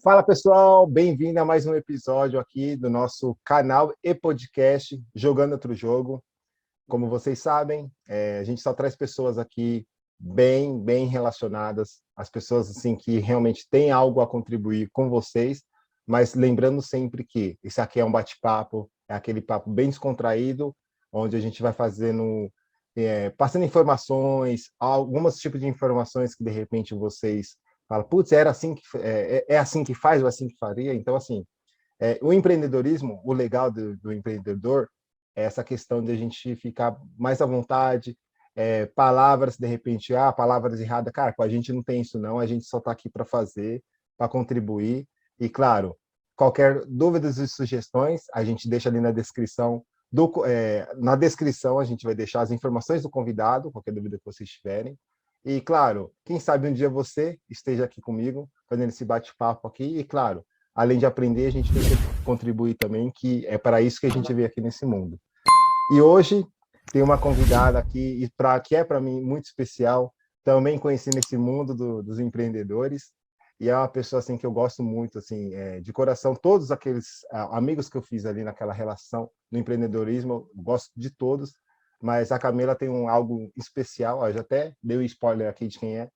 Fala pessoal, bem-vindo a mais um episódio aqui do nosso canal e podcast Jogando Outro Jogo. Como vocês sabem, a gente só traz pessoas aqui bem relacionadas, as pessoas assim que realmente têm algo a contribuir com vocês, mas lembrando sempre que esse aqui é um bate-papo, é aquele papo bem descontraído, onde a gente vai passando informações, alguns tipos de informações que de repente vocês falam, putz, era assim é assim que faz ou assim que faria. Então, assim, o empreendedorismo, o legal do empreendedor é essa questão de a gente ficar mais à vontade, palavras, de repente, palavras erradas, cara, com a gente não tem isso não, a gente só está aqui para fazer, para contribuir, e claro, qualquer dúvidas e sugestões, a gente deixa ali na descrição a gente vai deixar as informações do convidado, qualquer dúvida que vocês tiverem, e claro, quem sabe um dia você esteja aqui comigo, fazendo esse bate-papo aqui, e claro, além de aprender, a gente tem que contribuir também, que é para isso que a gente veio aqui nesse mundo. E hoje tem uma convidada aqui, que é para mim muito especial, também conheci nesse mundo dos empreendedores, e é uma pessoa assim que eu gosto muito, assim, de coração. Todos aqueles amigos que eu fiz ali naquela relação no empreendedorismo, eu gosto de todos, mas a Camila tem algo especial, ó, eu já até dei um spoiler aqui de quem é,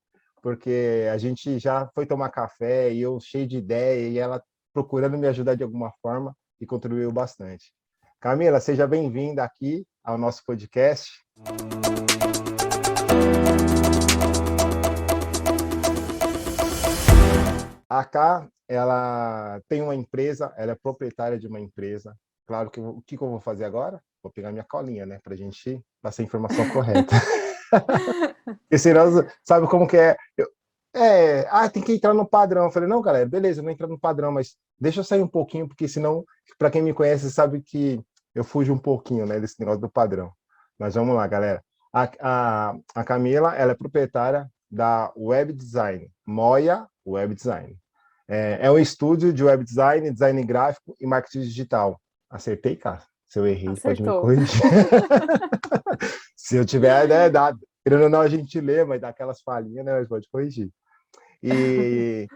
porque a gente já foi tomar café e eu cheio de ideia e ela procurando me ajudar de alguma forma e contribuiu bastante. Camila, seja bem-vinda aqui ao nosso podcast. A Cá, ela tem uma empresa, ela é proprietária de uma empresa. Claro que o que eu vou fazer agora? Vou pegar minha colinha, né, para a gente passar a informação correta. Porque senão, sabe como que é? Tem que entrar no padrão. Eu falei, não, galera, beleza, eu não entro no padrão, mas deixa eu sair um pouquinho, porque senão, para quem me conhece, sabe que eu fujo um pouquinho, né, desse negócio do padrão. Mas vamos lá, galera. A Camila, ela é proprietária da Web Design, Moia Web Design. É um estúdio de web design, design gráfico e marketing digital. Acertei, cara? Se eu errei, pode me Acertou. corrigir. Se eu tiver, né, querendo ou não, a gente lê, mas dá aquelas falhinhas, né, mas pode corrigir. E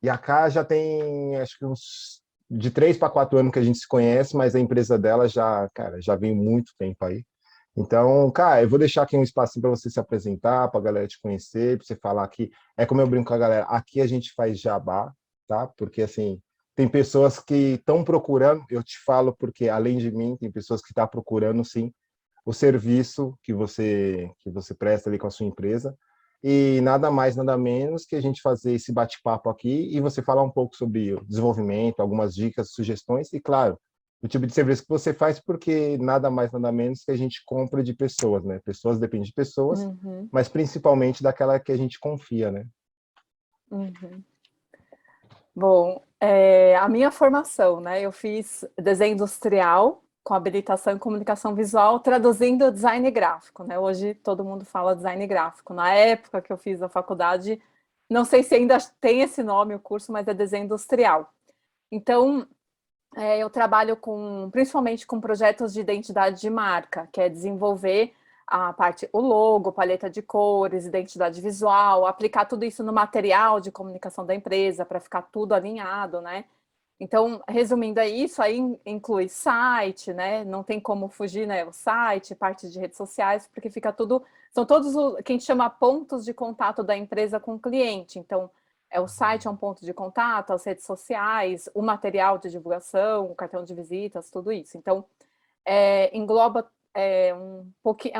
a Cá já tem, acho que uns de 3 para 4 anos que a gente se conhece, mas a empresa dela já, cara, já vem muito tempo aí. Então, cara, eu vou deixar aqui um espacinho para você se apresentar, para a galera te conhecer, para você falar aqui. É como eu brinco com a galera, aqui a gente faz jabá, tá? Porque, assim, tem pessoas que estão procurando, eu te falo porque, além de mim, tem pessoas que estão procurando, sim, o serviço que você presta ali com a sua empresa. E nada mais, nada menos que a gente fazer esse bate-papo aqui e você falar um pouco sobre o desenvolvimento, algumas dicas, sugestões e, claro, o tipo de serviço que você faz, porque nada mais, nada menos que a gente compra de pessoas, né? Pessoas dependem de pessoas, Uhum, mas principalmente daquela que a gente confia, né? uhum. Bom, a minha formação, né? Eu fiz desenho industrial com habilitação em comunicação visual, traduzindo design gráfico, né? Hoje todo mundo fala design gráfico. Na época que eu fiz a faculdade, não sei se ainda tem esse nome o curso, mas é desenho industrial. Então, eu trabalho principalmente com projetos de identidade de marca, que é desenvolver o logo, paleta de cores, identidade visual, aplicar tudo isso no material de comunicação da empresa para ficar tudo alinhado, né? Então, resumindo, é isso, aí inclui site, né? Não tem como fugir, né? O site, parte de redes sociais, porque fica tudo. São todos o que a gente chama pontos de contato da empresa com o cliente. Então, o site é um ponto de contato, as redes sociais, o material de divulgação, o cartão de visitas, tudo isso. Então, engloba é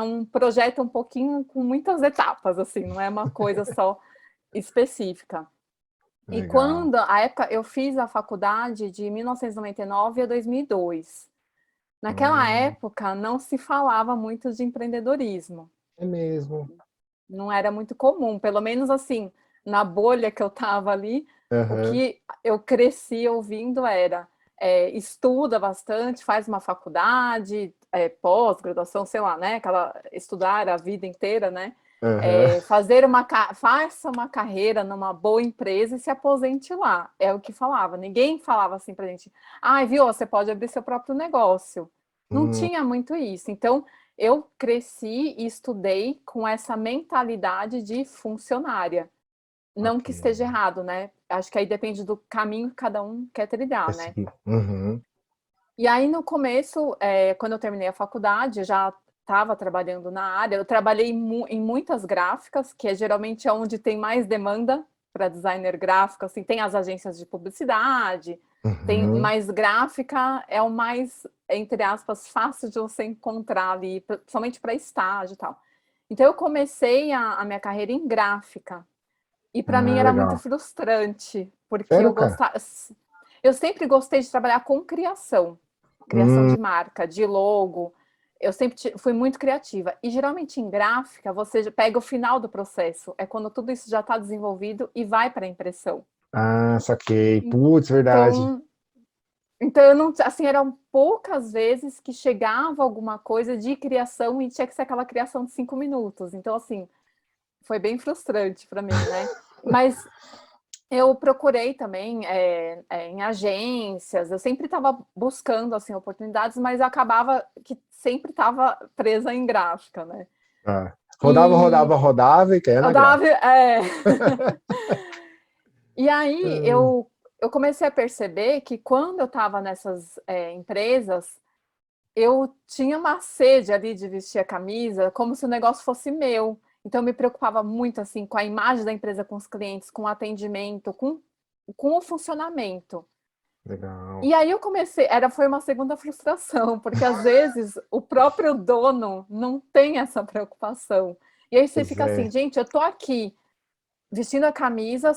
um projeto um pouquinho com muitas etapas, assim, não é uma coisa só específica. E Legal. a época, eu fiz a faculdade de 1999 a 2002. Naquela Hum, época, não se falava muito de empreendedorismo. é mesmo. Não era muito comum, pelo menos assim, na bolha que eu estava ali, o Uhum. que eu cresci ouvindo era estuda bastante, faz uma faculdade, pós-graduação, sei lá, né? Estudar a vida inteira, né? Uhum. Faça uma carreira numa boa empresa e se aposente lá. É o que falava. Ninguém falava assim pra gente, viu, você pode abrir seu próprio negócio. Não Hum, tinha muito isso. Então, eu cresci e estudei com essa mentalidade de funcionária. Não ok. que esteja errado, né? acho que aí depende do caminho que cada um quer trilhar, né? Sim. Uhum. E aí, no começo, quando eu terminei a faculdade, eu já estava trabalhando na área. Eu trabalhei em muitas gráficas, que geralmente é onde tem mais demanda para designer gráfico. Assim, tem as agências de publicidade, Uhum. mas gráfica é o mais, entre aspas, fácil de você encontrar ali, principalmente para estágio e tal. Então, eu comecei a minha carreira em gráfica. E para mim Ah, era muito legal. frustrante, porque Sério, cara? eu sempre gostei de trabalhar com criação Hum, de marca, de logo. Eu sempre fui muito criativa. E geralmente em gráfica, você pega o final do processo, é quando tudo isso já está desenvolvido e vai para a impressão. saquei. Putz, verdade. Então, então eu não, assim, eram poucas vezes que chegava alguma coisa de criação e tinha que ser aquela criação de 5 minutos. Então, assim, foi bem frustrante para mim, né? Mas eu procurei também em agências, eu sempre estava buscando assim, oportunidades, mas acabava que sempre estava presa em gráfica, né? Ah. Rodava, E rodava, rodava e caía eu na dava. graça. E aí Hum, eu comecei a perceber que quando eu estava nessas empresas, eu tinha uma sede ali de vestir a camisa, como se o negócio fosse meu. Então, eu me preocupava muito assim com a imagem da empresa com os clientes, com o atendimento, com o funcionamento. legal. E aí eu comecei, foi uma segunda frustração, porque às vezes o próprio dono não tem essa preocupação. E aí você Pois fica assim, é. gente, eu tô aqui vestindo a camisa,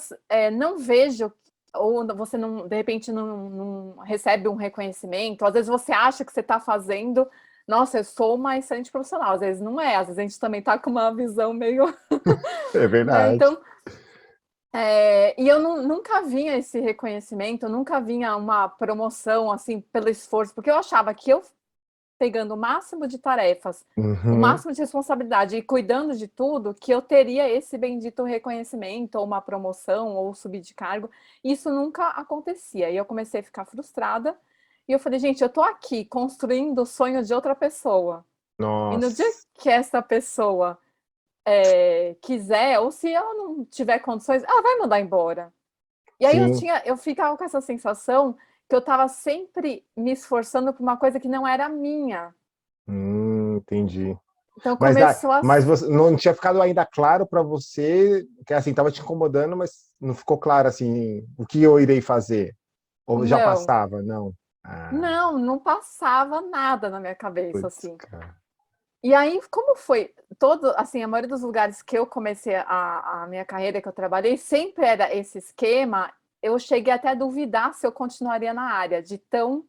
não vejo, ou você não, de repente não recebe um reconhecimento, às vezes você acha que você está fazendo, nossa, eu sou uma excelente profissional, às vezes não é, às vezes a gente também está com uma visão meio, É né? verdade. Então, e eu nunca vinha esse reconhecimento, eu nunca vinha uma promoção assim pelo esforço, porque eu achava que eu pegando o máximo de tarefas, o Uhum. máximo de responsabilidade e cuidando de tudo, que eu teria esse bendito reconhecimento, ou uma promoção, ou subir de cargo. Isso nunca acontecia. E eu comecei a ficar frustrada. E eu falei, gente, eu tô aqui construindo o sonho de outra pessoa. E no dia Nossa. que essa pessoa quiser, ou se ela não tiver condições, ela vai mandar embora. E aí Sim. eu ficava com essa sensação que eu estava sempre me esforçando por uma coisa que não era minha. Entendi. Então Mas, começou a. mas você não tinha ficado ainda claro para você que assim estava te incomodando, mas não ficou claro assim o que eu irei fazer. Ou já Não, passava? Não. Ah, não passava nada na minha cabeça, putz, assim. cara. E aí, como foi todo, assim, a maioria dos lugares que eu comecei a minha carreira, que eu trabalhei, sempre era esse esquema, eu cheguei até a duvidar se eu continuaria na área, de tão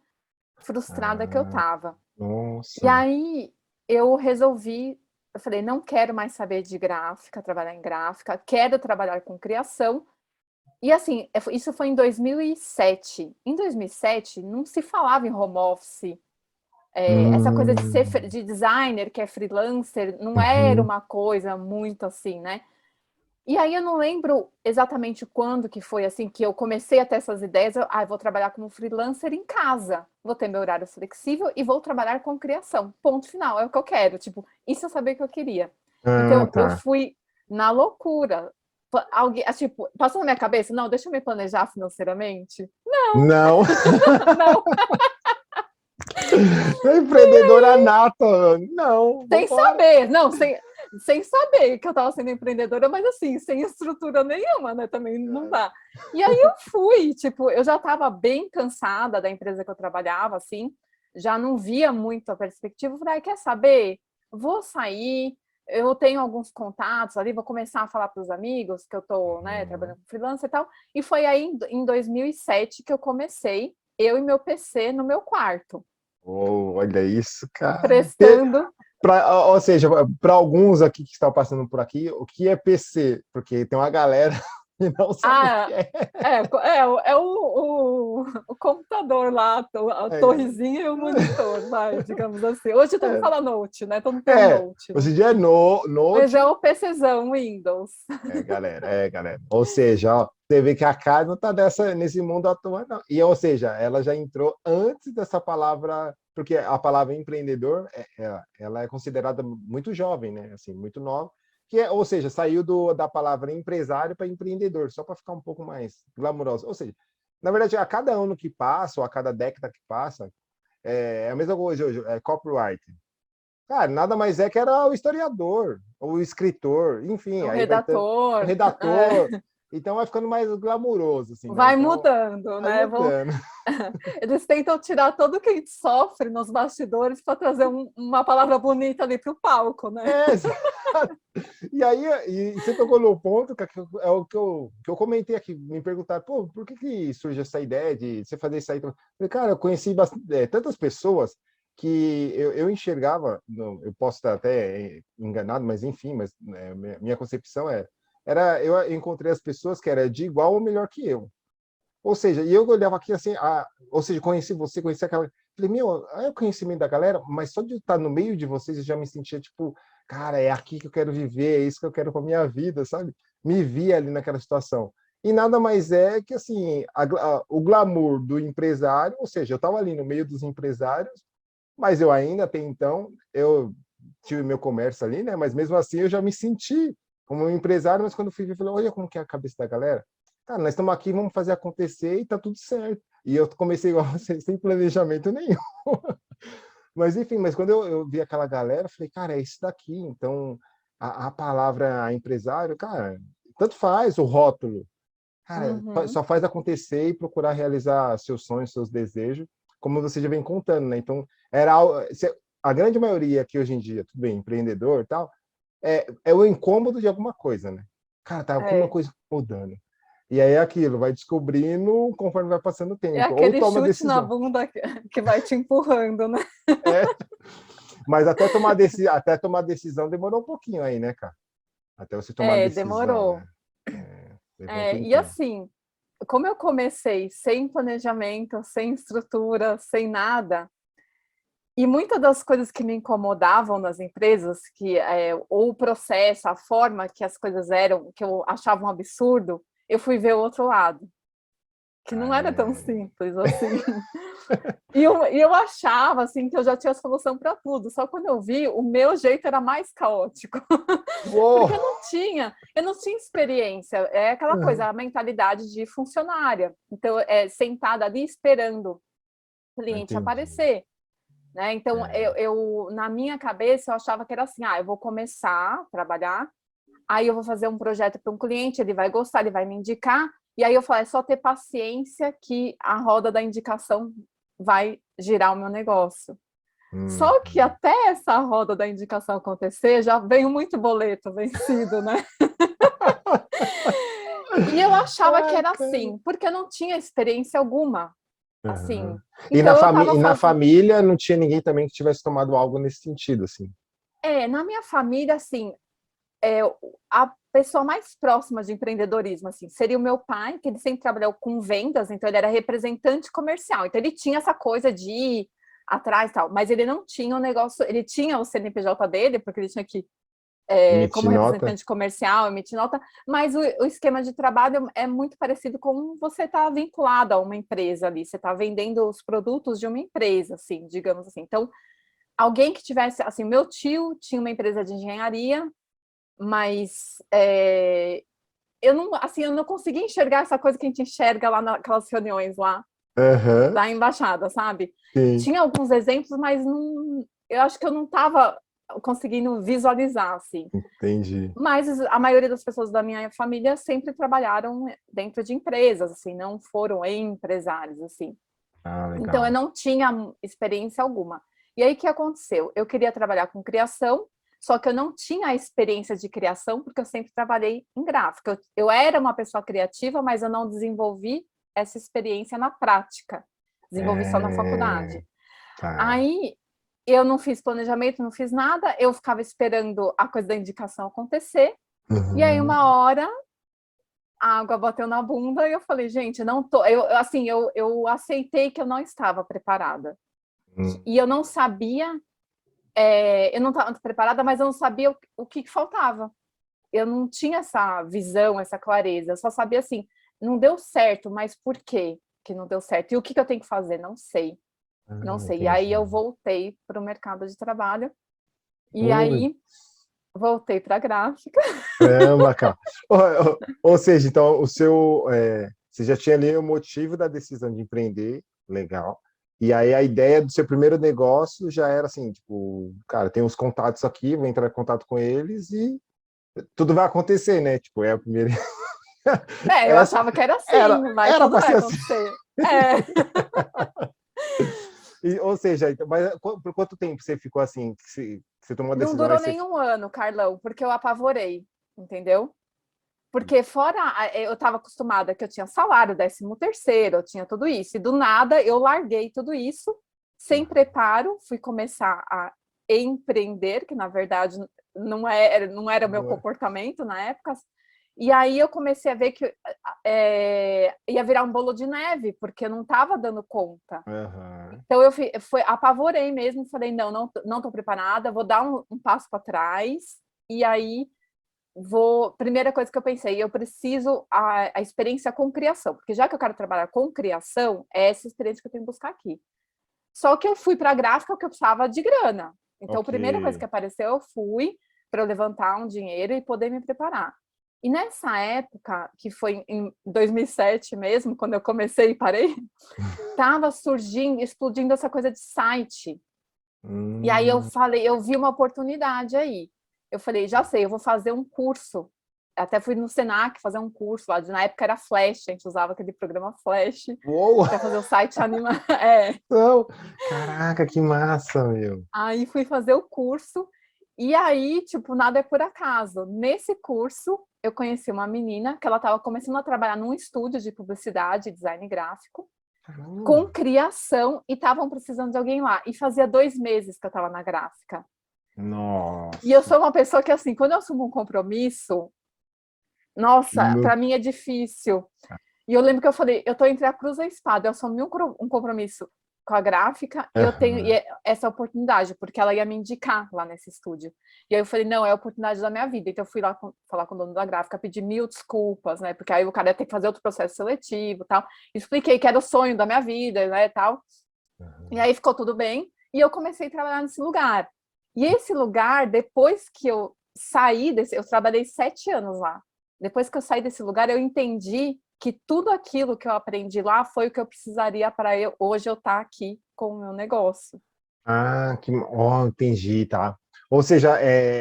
frustrada que eu Ah, estava. E nossa. aí eu resolvi, eu falei, não quero mais saber de gráfica, trabalhar em gráfica, quero trabalhar com criação. E assim, isso foi em 2007. Em 2007, não se falava em home office. Essa coisa de ser Hum, de designer, que é freelancer, não era uhum. uma coisa muito assim, né? E aí eu não lembro exatamente quando que foi assim que eu comecei a ter essas ideias. Vou trabalhar como freelancer em casa, vou ter meu horário flexível e vou trabalhar com criação. Ponto final, é o que eu quero. Tipo, isso eu sabia que eu queria. Ah, Então eu tá. fui na loucura. Alguém, tipo, passou na minha cabeça, não, deixa eu me planejar financeiramente. Não, Não, empreendedora nata. Não, sem vambora. saber, não, sem saber que eu estava sendo empreendedora, mas assim, sem estrutura nenhuma, né? Também não dá. E aí eu fui, tipo, eu já estava bem cansada da empresa que eu trabalhava, assim, já não via muito a perspectiva. Eu falei, quer saber? Vou sair, eu tenho alguns contatos ali, vou começar a falar para os amigos que eu estou, né, trabalhando com freelancer e tal. E foi aí em 2007 que eu comecei, eu e meu PC no meu quarto, Oh, olha isso, cara. prestando. Ou seja, para alguns aqui que estão passando por aqui, o que é PC? Porque tem uma galera que não sabe o que Ah, é. o computador lá, a torrezinha e o monitor, vai, digamos assim. Hoje todo mundo fala Note, né? Todo mundo tem um Note, né? Hoje em dia é Mas é Note. o PCzão Windows. Galera. Ou seja, ó, você vê que a Karen não está nesse mundo atual, não. E, ou seja, ela já entrou antes dessa palavra, porque a palavra empreendedor, ela é considerada muito jovem, né? Assim, muito nova. ou seja, saiu da palavra empresário para empreendedor, só para ficar um pouco mais glamouroso. Ou seja, na verdade, a cada ano que passa, ou a cada década que passa, é a mesma coisa hoje, é copyright. Cara, nada mais é que era o historiador, o escritor, enfim, O aí vai ter o redator. redator. Então vai ficando mais glamuroso, assim, né? Vai Então, mudando, vai né? mudando. Eles tentam tirar tudo que a gente sofre nos bastidores para trazer uma palavra bonita ali para o palco, né? Exato. E aí, e você tocou no ponto, que é o que eu comentei aqui, me perguntaram, pô, por que surge essa ideia de você fazer isso aí? Eu falei, cara, eu conheci tantas pessoas que eu enxergava, eu posso estar até enganado, mas enfim, mas minha concepção eu encontrei as pessoas que eram de igual ou melhor que eu. Ou seja, e eu olhava aqui assim, ou seja, conheci você, conheci aquela. Falei, meu, é o conhecimento da galera, mas só de estar no meio de vocês eu já me sentia tipo, cara, é aqui que eu quero viver, é isso que eu quero para minha vida, sabe? Me via ali naquela situação. E nada mais é que assim, o glamour do empresário, ou seja, eu estava ali no meio dos empresários, mas eu ainda até então, eu tive meu comércio ali, né? Mas mesmo assim eu já me senti como um empresário, mas quando fui ver, eu falei, olha como que é a cabeça da galera. Cara, nós estamos aqui, vamos fazer acontecer e tá tudo certo. E eu comecei igual você, sem planejamento nenhum. Mas enfim, mas quando eu vi aquela galera, eu falei, cara, é isso daqui. Então, a palavra empresário, cara, tanto faz o rótulo. Cara, Uhum. só faz acontecer e procurar realizar seus sonhos, seus desejos, como você já vem contando, né? Então, a grande maioria que hoje em dia, tudo bem, empreendedor e tal, é o incômodo de alguma coisa, né? Cara, tá alguma É. coisa mudando. E aí é aquilo, vai descobrindo conforme vai passando o É tempo, ou aquele toma chute na decisão. bunda que vai te empurrando, né? É, mas até tomar decisão demorou um pouquinho aí, né, cara? Até você tomar É, decisão, demorou. né? Levou um E tempinho. assim, como eu comecei sem planejamento, sem estrutura, sem nada, e muitas das coisas que me incomodavam nas empresas, ou o processo, a forma que as coisas eram, que eu achava um absurdo, eu fui ver o outro lado, que não era tão É... simples assim. E eu achava assim que eu já tinha a solução para tudo, só quando eu vi, o meu jeito era mais caótico. Uou! Porque eu não tinha experiência, é aquela coisa, a mentalidade de funcionária. Então, sentada ali esperando o cliente Entendi. aparecer, né? Então, É. na minha cabeça, eu achava que era assim, eu vou começar a trabalhar, aí eu vou fazer um projeto para um cliente, ele vai gostar, ele vai me indicar, e aí eu falo, é só ter paciência que a roda da indicação vai girar o meu negócio. Só que Uhum. até essa roda da indicação acontecer, já veio muito boleto vencido, né? E eu achava que Ai, era cara. assim, porque eu não tinha experiência alguma, Uhum. assim. Então eu estava E na fazendo. família não tinha ninguém também que tivesse tomado algo nesse sentido, assim. Na minha família, assim, é, a pessoa mais próxima de empreendedorismo, assim, seria o meu pai, que ele sempre trabalhou com vendas, então ele era representante comercial. Então ele tinha essa coisa de ir atrás e tal, mas ele não tinha o negócio, ele tinha o CNPJ dele, porque ele tinha que como Emitir nota? representante comercial, emitir nota, mas o esquema de trabalho é muito parecido com você estar tá vinculado a uma empresa ali, você está vendendo os produtos de uma empresa, assim, digamos assim. Então, alguém que tivesse, assim, meu tio tinha uma empresa de engenharia, mas eu não conseguia enxergar essa coisa que a gente enxerga lá naquelas reuniões lá Aham, da embaixada, sabe? sim, Tinha alguns exemplos, mas não, eu acho que eu não estava conseguindo visualizar, assim. entendi. Mas a maioria das pessoas da minha família sempre trabalharam dentro de empresas, assim, não foram empresários, assim. Ah, Então eu legal. não tinha experiência alguma. E aí o que aconteceu? Eu queria trabalhar com criação, só que eu não tinha a experiência de criação porque eu sempre trabalhei em gráfica. Eu era uma pessoa criativa, mas eu não desenvolvi essa experiência na prática. Desenvolvi só na É, faculdade. tá. Aí eu não fiz planejamento, não fiz nada, eu ficava esperando a coisa da indicação acontecer. E aí, Uhum. uma hora, a água bateu na bunda e eu falei, gente, não tô. Assim, eu aceitei que eu não estava preparada. Hum. E eu não sabia, eu não estava preparada, mas eu não sabia o que faltava. Eu não tinha essa visão, essa clareza. Eu só sabia assim, não deu certo, mas por quê que não deu certo? E o que eu tenho que fazer? Não sei. Não sei. E aí Entendi. eu voltei para o mercado de trabalho. E Putz. aí voltei para gráfica. Caramba, cara. Ou seja, então, você já tinha ali o motivo da decisão de empreender, legal. E aí a ideia do seu primeiro negócio já era assim, tipo, cara, tem uns contatos aqui, vou entrar em contato com eles e tudo vai acontecer, né? Tipo, é a primeira. É, eu Essa achava que era assim, vai, era tudo para vai ser assim. acontecer. É. Ou seja, então, mas por quanto tempo você ficou assim, que você tomou a Não decisão aí durou você. nenhum ano, Carlão, porque eu apavorei, entendeu? Porque eu estava acostumada que eu tinha salário, 13º, eu tinha tudo isso. E do nada eu larguei tudo isso, sem preparo, fui começar a empreender, que na verdade não era o meu comportamento na época. E aí eu comecei a ver que ia virar um bolo de neve, porque eu não estava dando conta. Uhum. Então apavorei mesmo, falei, não estou preparada, vou dar um passo para trás, e aí primeira coisa que eu pensei, eu preciso a experiência com criação, porque já que eu quero trabalhar com criação, é essa experiência que eu tenho que buscar aqui. Só que eu fui para a gráfica porque eu precisava de grana. Então, a Ok. primeira coisa que apareceu, eu fui para eu levantar um dinheiro e poder me preparar. E nessa época, que foi em 2007 mesmo, quando eu comecei e parei, estava surgindo, explodindo essa coisa de site. E aí eu vi uma oportunidade aí. Eu falei, já sei, eu vou fazer um curso. Até fui no Senac fazer um curso lá. Na época era Flash, a gente usava aquele programa Flash Uou! para fazer o site animado. É. Não. Caraca, que massa, meu. Aí fui fazer o curso. E aí, tipo, nada é por acaso. Nesse curso, eu conheci uma menina que ela estava começando a trabalhar num estúdio de publicidade e design gráfico, Caramba. com criação, e estavam precisando de alguém lá. E fazia 2 meses que eu estava na gráfica. E eu Nossa. sou uma pessoa que, assim, quando eu assumo um compromisso, nossa, No- para mim é difícil. E eu lembro que eu falei, eu tô entre a cruz e a espada, eu assumi um compromisso com a gráfica e eu tenho Aham. essa oportunidade, porque ela ia me indicar lá nesse estúdio. E aí eu falei, não, é a oportunidade da minha vida. Então eu fui lá falar com o dono da gráfica, pedir 1000 desculpas, né? Porque aí o cara ia ter que fazer outro processo seletivo e tal. Expliquei que era o sonho da minha vida, né, tal. E aí ficou tudo bem. E eu comecei a trabalhar nesse lugar. E esse lugar, depois que eu saí eu trabalhei 7 anos lá. Depois que eu saí desse lugar, eu entendi que tudo aquilo que eu aprendi lá foi o que eu precisaria para hoje eu estar aqui com o meu negócio. Entendi, tá. Ou seja,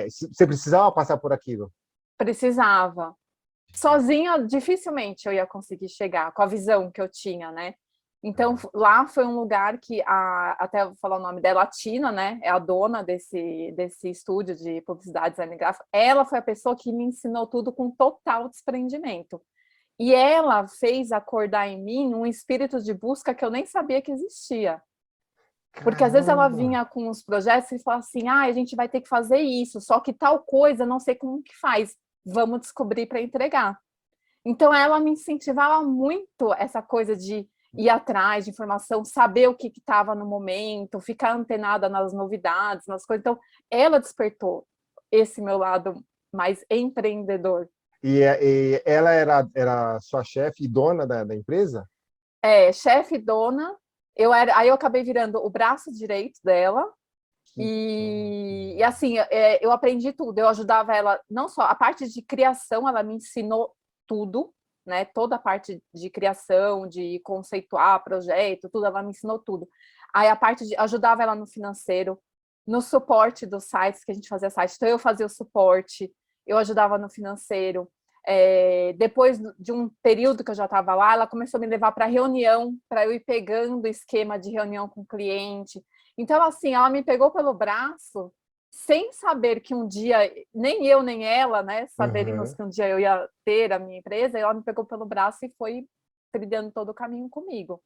você precisava passar por aquilo. Precisava. Sozinha, dificilmente eu ia conseguir chegar com a visão que eu tinha, né? Então, lá foi um lugar que, até vou falar o nome dela, a Tina, né? É a dona desse estúdio de publicidade, design gráfico. Ela foi a pessoa que me ensinou tudo com total desprendimento. E ela fez acordar em mim um espírito de busca que eu nem sabia que existia. Porque às vezes ela Caramba. vinha com os projetos e falava assim: a gente vai ter que fazer isso, só que tal coisa, não sei como que faz. Vamos descobrir para entregar. Então, ela me incentivava muito essa coisa de ir atrás de informação, saber o que estava no momento, ficar antenada nas novidades, nas coisas. Então, ela despertou esse meu lado mais empreendedor. E ela era sua chefe e dona da empresa? Chefe, dona, aí eu acabei virando o braço direito dela. Que top. E assim, eu aprendi tudo. Eu ajudava ela, não só a parte de criação, ela me ensinou tudo, né? Toda a parte de criação, de conceituar projeto, tudo, ela me ensinou tudo. Aí a parte de ajudava ela no financeiro, no suporte dos sites, que a gente fazia site. Então eu fazia o suporte, eu ajudava no financeiro. Depois de um período que eu já estava lá, ela começou a me levar para reunião, para eu ir pegando o esquema de reunião com o cliente. Então, assim, ela me pegou pelo braço, sem saber que um dia, nem eu nem ela, né, saberíamos Uhum. que um dia eu ia ter a minha empresa, e ela me pegou pelo braço e foi trilhando todo o caminho comigo.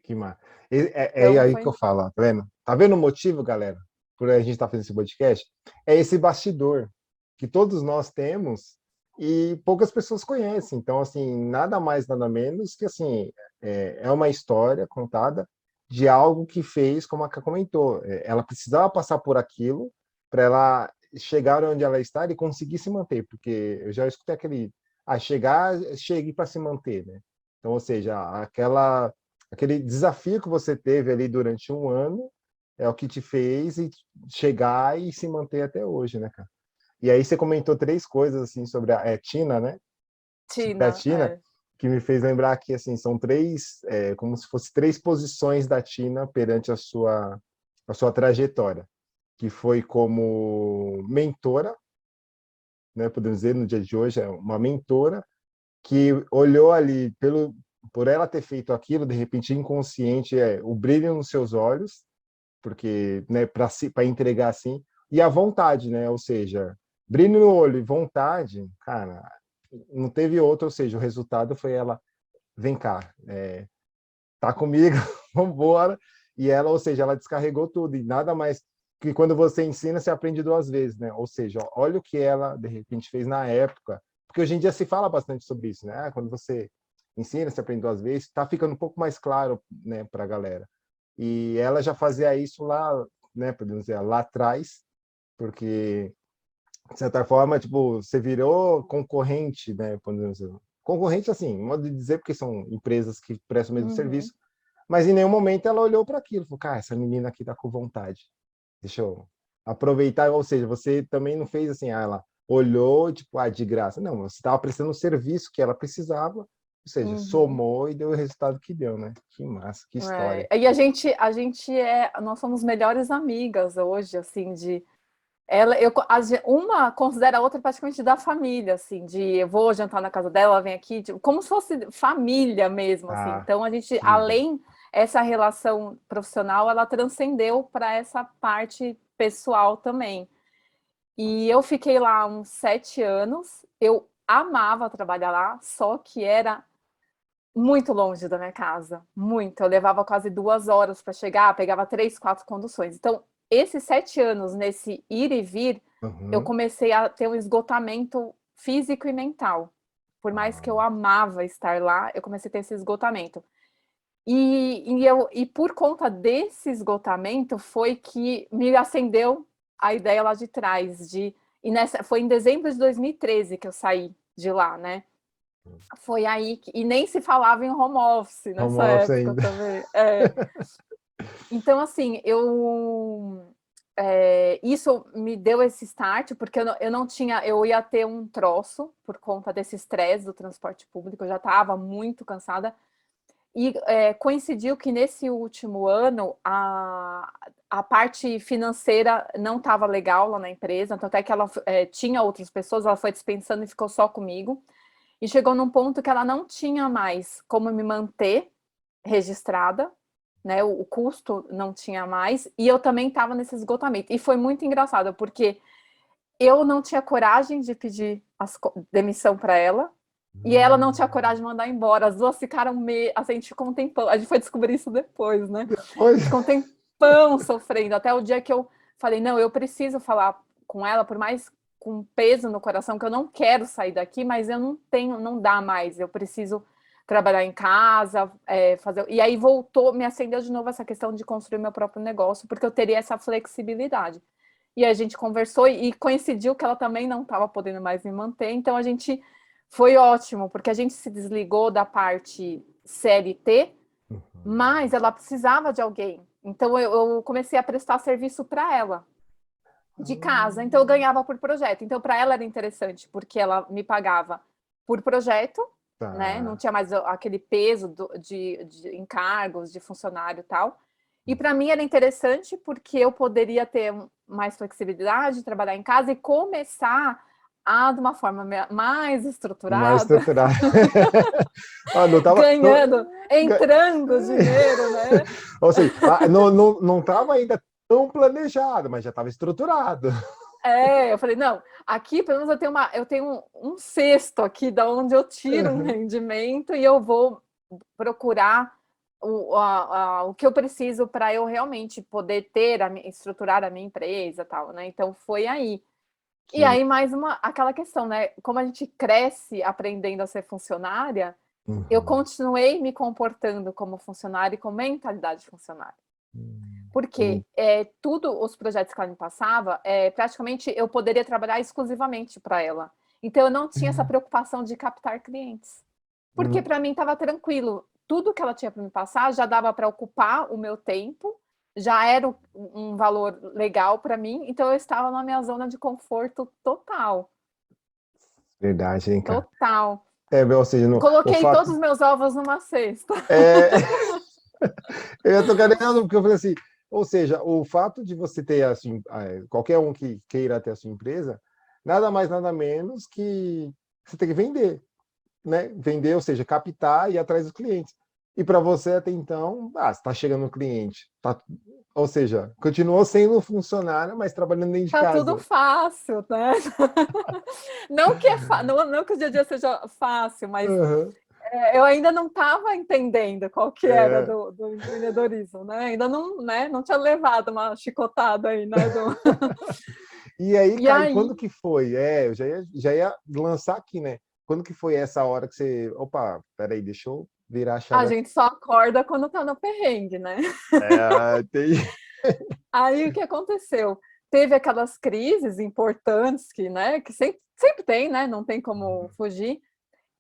Que massa. É Então, aí que eu foi. falo, ó, tá vendo? Tá vendo o motivo, galera? Por a gente estar fazendo esse podcast? É esse bastidor que todos nós temos e poucas pessoas conhecem. Então, assim, nada mais, nada menos que, assim, é uma história contada de algo que fez, como a Ká comentou. Ela precisava passar por aquilo para ela chegar onde ela está e conseguir se manter, porque eu já escutei chegue para se manter, né? Então, ou seja, aquele desafio que você teve ali durante um ano é o que te fez chegar e se manter até hoje, né, cara? E aí você comentou três coisas assim sobre a Tina, né? Sobre a Tina, Tina, que me fez lembrar que assim são três, como se fosse três posições da Tina perante a sua trajetória, que foi como mentora, né? Podemos dizer no dia de hoje é uma mentora que olhou ali por ela ter feito aquilo, de repente inconsciente, o brilho nos seus olhos, porque, né, para entregar assim, e a vontade, né? Ou seja, brilho no olho e vontade, cara, não teve outra, ou seja, o resultado foi ela, vem cá, tá comigo, vamos embora. E ela, ou seja, ela descarregou tudo, e nada mais que quando você ensina, você aprende duas vezes, né? Ou seja, olha o que ela, de repente, fez na época, porque hoje em dia se fala bastante sobre isso, né? Quando você ensina, você aprende duas vezes, tá ficando um pouco mais claro, né, para a galera. E ela já fazia isso lá, né, podemos dizer, lá atrás, porque, de certa forma, tipo, você virou concorrente, né, podemos dizer. Concorrente, assim, modo de dizer, porque são empresas que prestam o mesmo uhum, serviço, mas em nenhum momento ela olhou para aquilo, falou, cara, essa menina aqui tá com vontade, deixa eu aproveitar, ou seja, você também não fez assim, ela olhou, tipo, de graça. Não, você estava prestando o serviço que ela precisava, ou seja, uhum. somou e deu o resultado que deu, né? Que massa, que história. E nós somos melhores amigas hoje, assim, uma considera a outra praticamente da família, assim, de eu vou jantar na casa dela, ela vem aqui, tipo, como se fosse família mesmo, assim. Ah, Então a gente, que legal. além essa relação profissional, ela transcendeu para essa parte pessoal também. E eu fiquei lá uns 7 anos. Eu amava trabalhar lá, só que era muito longe da minha casa, muito. Eu levava quase 2 horas para chegar, pegava 3, 4 conduções. Então, esses 7 anos nesse ir e vir, eu Uhum. comecei a ter um esgotamento físico e mental. Por mais que eu Ah, amava estar lá, eu comecei a ter esse esgotamento. E por conta desse esgotamento foi que me acendeu a ideia lá de trás. Foi em dezembro de 2013 que eu saí de lá, né? Foi aí e nem se falava em home office home nessa office época ainda. também. Então, assim, isso me deu esse start, porque eu não tinha, eu ia ter um troço por conta desse estresse do transporte público, eu já estava muito cansada. E coincidiu que nesse último ano a parte financeira não estava legal lá na empresa, tanto é que ela tinha outras pessoas, ela foi dispensando e ficou só comigo. E chegou num ponto que ela não tinha mais como me manter registrada, né? O custo não tinha mais, e eu também estava nesse esgotamento. E foi muito engraçado, porque eu não tinha coragem de pedir demissão para ela, e ela não tinha coragem de mandar embora. As duas ficaram assim, a gente ficou um tempão. A gente foi descobrir isso depois, né? A Depois, gente ficou um tempão sofrendo, até o dia que eu falei, não, eu preciso falar com ela, por mais com peso no coração, que eu não quero sair daqui, mas eu não tenho, não dá mais, eu preciso trabalhar em casa, fazer. E aí voltou, me acendeu de novo essa questão de construir meu próprio negócio, porque eu teria essa flexibilidade. E a gente conversou e coincidiu que ela também não estava podendo mais me manter, então a gente foi ótimo, porque a gente se desligou da parte CLT, mas ela precisava de alguém. Então eu comecei a prestar serviço para ela de casa. Então eu ganhava por projeto. Então para ela era interessante, porque ela me pagava por projeto, né? Não tá. tinha mais aquele peso de encargos, de funcionário e tal. E para mim era interessante porque eu poderia ter mais flexibilidade, trabalhar em casa e começar de uma forma mais Mais estruturada, estruturado. Ah, não tava. ganhando, entrando dinheiro, né? Ou seja, não estava ainda tão planejado, mas já estava estruturado. Eu falei, não, aqui pelo menos eu tenho um cesto aqui da onde eu tiro um rendimento e eu vou procurar o que eu preciso para eu realmente poder estruturar a minha empresa tal, né? Então foi aí. E Que... aí, aquela questão, né? Como a gente cresce aprendendo a ser funcionária, eu Uhum. continuei me comportando como funcionária e com mentalidade de funcionária. Hum. Porque tudo os projetos que ela me passava, praticamente eu poderia trabalhar exclusivamente para ela. Então eu não tinha essa preocupação de captar clientes. Porque Hum. para mim estava tranquilo. Tudo que ela tinha para me passar já dava para ocupar o meu tempo já era um valor legal para mim, então eu estava na minha zona de conforto total, Verdade, hein, cara. total. Ou seja, o Coloquei todos fato. os meus ovos numa cesta. É, eu ia tocar nela porque eu falei assim, ou seja, o fato de você ter assim, qualquer um que queira ter a sua empresa, nada mais, nada menos que você tem que vender, né? Vender, ou seja, captar e ir atrás dos clientes. E para você até então, está chegando no cliente, tá, ou seja, continuou sendo funcionário, mas trabalhando dentro de Tá tudo casa. fácil, né? Não que, não que o dia a dia seja fácil, mas Uhum. eu ainda não estava entendendo qual que era É, do empreendedorismo, né? Ainda não, né, não tinha levado uma chicotada aí, né? e aí, E cara, e aí, quando que foi? Eu já ia lançar aqui, né? Quando que foi essa hora que você, opa, peraí, deixa eu virar a a chave aqui. gente só acorda quando tá no perrengue, né? Tem... Aí o que aconteceu? Teve aquelas crises importantes que, né, que sempre tem, né? Não tem como fugir.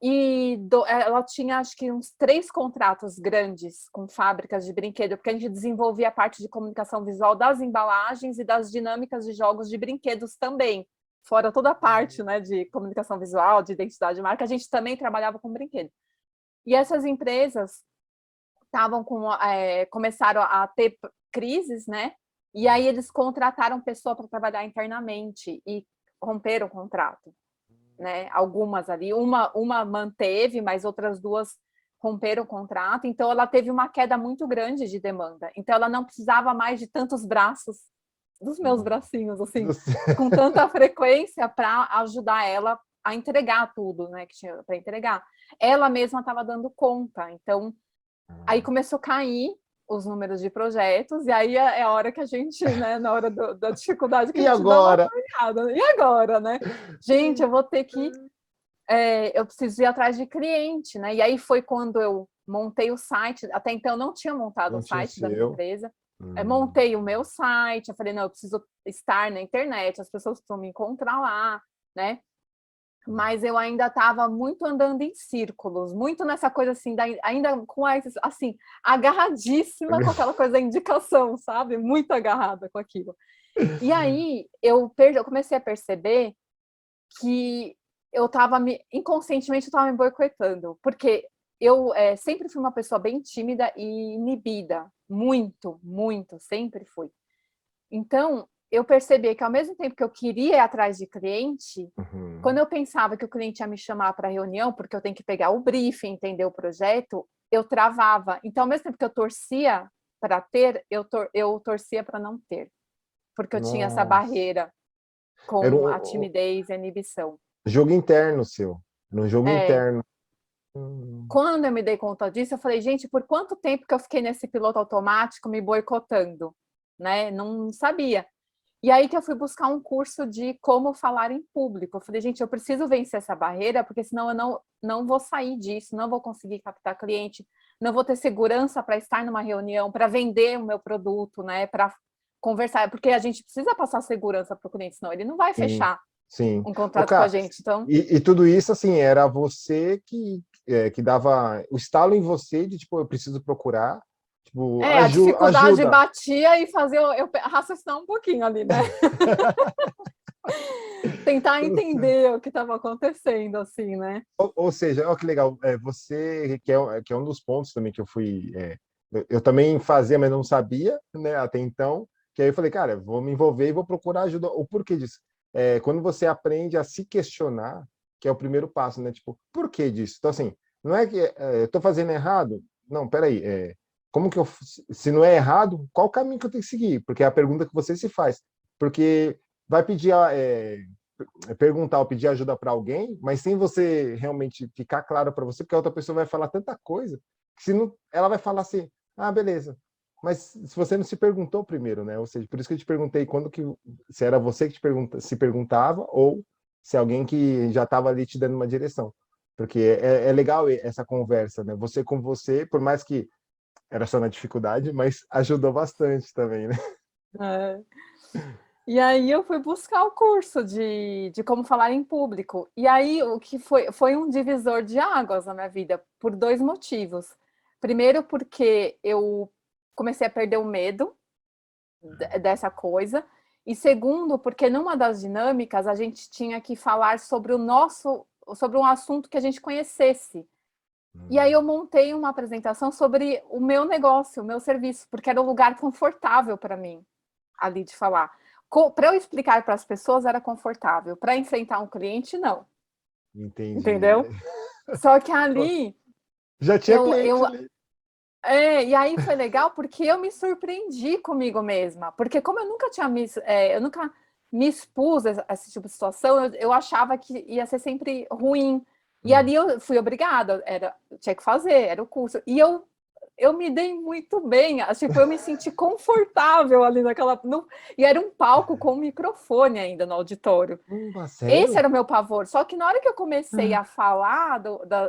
E ela tinha, acho que, uns 3 contratos grandes com fábricas de brinquedo, porque a gente desenvolvia a parte de comunicação visual das embalagens e das dinâmicas de jogos de brinquedos também. Fora toda a parte, né, de comunicação visual, de identidade de marca, a gente também trabalhava com brinquedo. E essas empresas começaram a ter crises, né? E aí eles contrataram pessoa para trabalhar internamente e romperam o contrato, né? Algumas ali, uma manteve, mas outras 2 romperam o contrato. Então ela teve uma queda muito grande de demanda. Então ela não precisava mais de tantos braços dos meus bracinhos, assim, com tanta frequência para ajudar ela a entregar tudo, né? Que tinha para entregar. Ela mesma estava dando conta. Então aí começou a cair os números de projetos, e aí é a hora que a gente, né, na hora da dificuldade, que a E gente dá uma agora? apanhada. E agora, né? Gente, eu vou ter que. Eu preciso ir atrás de cliente, né? E aí foi quando eu montei o site. Até então eu não tinha montado Não o tinha o site da minha seu. empresa. Montei o meu site, eu falei, não, eu preciso estar na internet, as pessoas precisam me encontrar lá, né? Mas eu ainda estava muito andando em círculos, muito nessa coisa assim, ainda com assim, agarradíssima com aquela coisa da indicação, sabe? Muito agarrada com aquilo. E aí eu comecei a perceber que eu estava inconscientemente eu estava me boicotando, porque eu sempre fui uma pessoa bem tímida e inibida, muito, muito, sempre fui. Então, eu percebi que ao mesmo tempo que eu queria ir atrás de cliente, quando eu pensava que o cliente ia me chamar para reunião, porque eu tenho que pegar o briefing, entender o projeto, eu travava. Então, ao mesmo tempo que eu torcia para ter, eu torcia para não ter, porque eu tinha essa Nossa. barreira Era com a um timidez e a inibição. jogo interno seu. No jogo É, interno. Hum, quando eu me dei conta disso, eu falei, gente, por quanto tempo que eu fiquei nesse piloto automático me boicotando, né? Não sabia. E aí que eu fui buscar um curso de como falar em público. Eu falei, gente, eu preciso vencer essa barreira, porque senão eu não vou sair disso, não vou conseguir captar cliente, não vou ter segurança para estar numa reunião, para vender o meu produto, né? Para conversar, porque a gente precisa passar segurança para o cliente, senão ele não vai sim, fechar sim. um Ô, contrato com a cara, gente. Então, e tudo isso, assim, era você que dava o estalo em você de, tipo, eu preciso procurar, tipo, a dificuldade ajuda. batia e fazia eu raciocinar um pouquinho ali, né? Tentar entender o que estava acontecendo, assim, né? Ou seja, olha que legal, você que é um dos pontos também que eu fui, eu também fazia, mas não sabia, né, até então, que aí eu falei, cara, vou me envolver e vou procurar ajuda. O porquê disso? Quando você aprende a se questionar, que é o primeiro passo, né, tipo, por que disso? Então, assim, não é que eu estou fazendo errado? Não, peraí, como que se não é errado, qual o caminho que eu tenho que seguir? Porque é a pergunta que você se faz. Porque vai pedir perguntar ou pedir ajuda para alguém, mas sem você realmente ficar claro para você, porque a outra pessoa vai falar tanta coisa, que se não, ela vai falar assim, ah, beleza. Mas se você não se perguntou primeiro, né? Ou seja, por isso que eu te perguntei quando que se era você que se perguntava ou se alguém que já estava ali te dando uma direção. Porque é legal essa conversa, né? Você com você, por mais que era só na dificuldade, mas ajudou bastante também, né? É. E aí eu fui buscar o curso de como falar em público. E aí o que foi um divisor de águas na minha vida, por 2 motivos. Primeiro, porque eu comecei a perder o medo, dessa coisa. E segundo, porque numa das dinâmicas a gente tinha que falar sobre sobre um assunto que a gente conhecesse. E aí eu montei uma apresentação sobre o meu negócio, o meu serviço, porque era um lugar confortável para mim ali de falar. Para eu explicar para as pessoas era confortável, para enfrentar um cliente não. Entendi. Entendeu? Só que ali Já tinha eu, cliente eu ali. e aí foi legal porque eu me surpreendi comigo mesma, porque como eu nunca tinha eu nunca me expus a esse tipo de situação, eu achava que ia ser sempre ruim. E ali eu fui obrigada, tinha que fazer, era o curso. E eu me dei muito bem, tipo, eu me senti confortável ali e era um palco com um microfone ainda no auditório. Esse Sério? era o meu pavor. Só que na hora que eu comecei a falar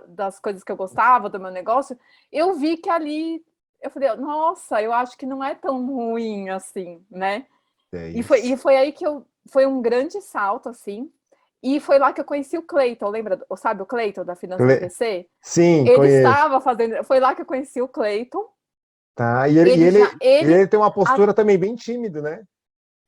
das coisas que eu gostava, do meu negócio, eu vi que ali, eu falei, nossa, eu acho que não é tão ruim assim, né? É E isso. foi aí foi um grande salto, assim. E foi lá que eu conheci o Cleiton, lembra? Sabe o Cleiton da Finanças ABC? Sim, Ele conheço. estava fazendo. Foi lá que eu conheci o Cleiton. Tá. E ele, e Ele já. ele, ele tem uma postura também bem tímido, né?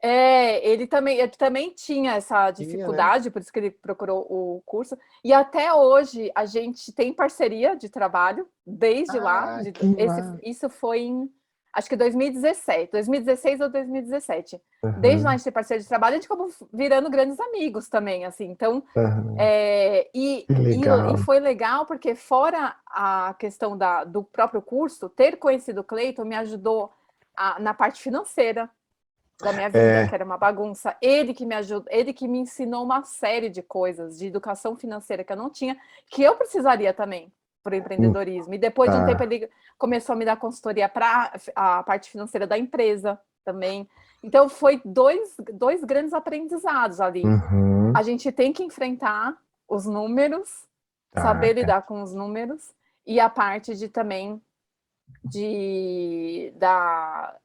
Ele também tinha essa Tinha, né? dificuldade, por isso que ele procurou o curso. E até hoje a gente tem parceria de trabalho, desde lá. Ah, que massa. Isso foi em, acho que 2017, 2016 ou 2017. Desde lá a Aham, gente tem parceria de trabalho, a gente acabou virando grandes amigos também, assim. Então, aham. Que e legal. foi legal porque, fora a questão do próprio curso, ter conhecido o Cleiton me ajudou na parte financeira da minha vida, É, que era uma bagunça. Ele que me ajudou, ele que me ensinou uma série de coisas de educação financeira que eu não tinha, que eu precisaria também para o empreendedorismo. E depois de um tempo tá. ele começou a me dar consultoria para a parte financeira da empresa também. Então foi dois grandes aprendizados ali. Uhum. A gente tem que enfrentar os números, Tá, saber cara. lidar com os números, e a parte de também de da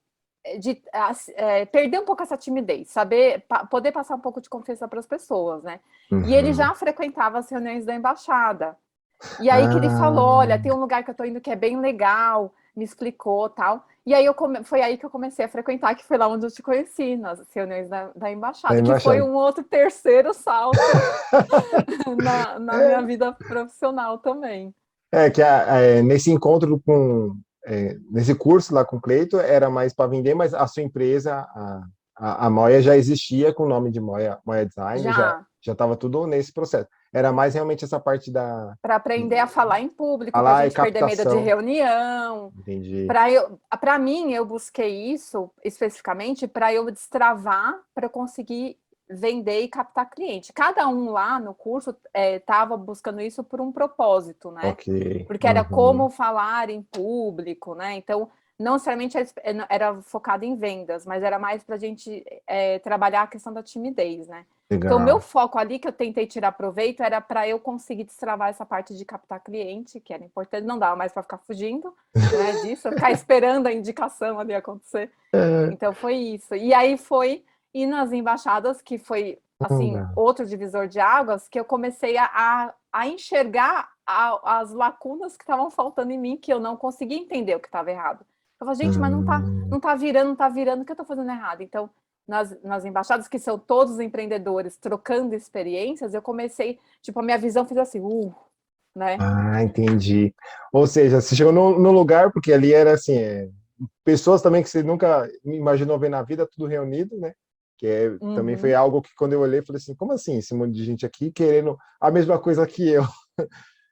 perder um pouco essa timidez, saber poder passar um pouco de confiança para as pessoas, né? E ele Uhum. já frequentava as reuniões da embaixada. E aí que ele falou, olha, Ah, tem um lugar que eu estou indo que é bem legal, me explicou, tal. E aí foi aí que eu comecei a frequentar, que foi lá onde eu te conheci, nas reuniões da tá embaixada, que foi embaixado. um outro terceiro salto na minha É, vida profissional também. que nesse encontro nesse curso lá com o Cleito, era mais para vender, mas a sua empresa, a Moia já existia com o nome de Moia Design, Já, já estava tudo nesse processo. Era mais realmente essa parte da para aprender a falar em público, para a falar e gente perder medo de captação. reunião. Entendi. Para mim, eu busquei isso especificamente para eu destravar, para eu conseguir vender e captar cliente. Cada um lá no curso estava buscando isso por um propósito, né? Ok. Porque era Uhum. como falar em público, né? Então, não necessariamente era focado em vendas, mas era mais para a gente trabalhar a questão da timidez, né? Então, o meu Legal. foco ali que eu tentei tirar proveito era para eu conseguir destravar essa parte de captar cliente, que era importante, não dava mais para ficar fugindo, né, disso, ficar esperando a indicação ali acontecer. É, Então foi isso. E aí foi ir nas embaixadas, que foi assim, caramba. outro divisor de águas, que eu comecei a enxergar as lacunas que estavam faltando em mim, que eu não conseguia entender o que estava errado. Eu falei, gente, mas Hum. não tá virando, não tá virando, o que eu tô fazendo errado? Então, nas embaixadas, que são todos empreendedores trocando experiências, eu comecei, tipo, a minha visão fez assim, né? Ah, entendi. Ou seja, você chegou no lugar, porque ali era assim, pessoas também que você nunca imaginou ver na vida, tudo reunido, né? Também foi Uhum. algo que quando eu olhei, falei assim, como assim esse monte de gente aqui querendo a mesma coisa que eu?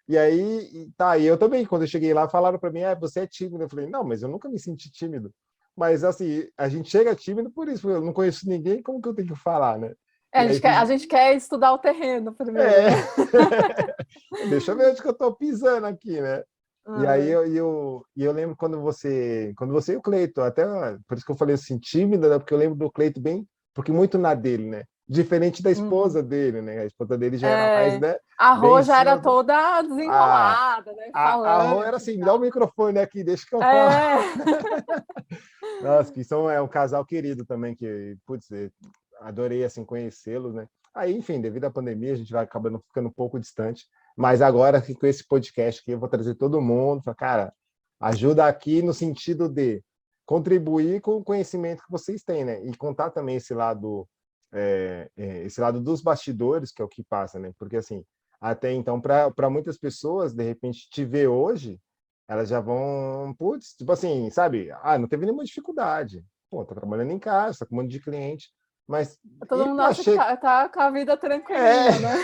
E aí, tá, e eu também, quando eu cheguei lá, falaram para mim, você é tímido. Eu falei, não, mas eu nunca me senti tímido. Mas assim, a gente chega tímido por isso, porque eu não conheço ninguém, como que eu tenho que falar, né? E aí A fiz, gente quer estudar o terreno primeiro, é, né? deixa eu ver onde que eu tô pisando aqui, né? E aí Uhum. eu lembro quando você e o Cleito, até por isso que eu falei assim, tímida, né? Porque eu lembro do Cleito bem, porque muito na dele, né? Diferente da Uhum. esposa dele, né? A esposa dele já era mais, né? A Bem em Rô já era cima. toda A, desenrolada, né? a Rô era Falante e assim, me dá o tal. microfone aqui, deixa que eu falo. É. Nossa, é um casal querido também, que, putz, adorei, assim, conhecê-los, né? Aí, enfim, devido à pandemia, a gente vai acabando ficando um pouco distante, mas agora, aqui, com esse podcast aqui, eu vou trazer todo mundo, cara, ajuda aqui no sentido de contribuir com o conhecimento que vocês têm, né? E contar também esse lado dos bastidores, que é o que passa, né? Porque, assim, até então, para muitas pessoas, de repente, te ver hoje, elas já vão, putz, tipo assim, sabe? Ah, não teve nenhuma dificuldade. Pô, tá trabalhando em casa, tá com um monte de cliente. Mas, Todo e mundo para acha que chegar... tá com a vida É, tranquilinha, né?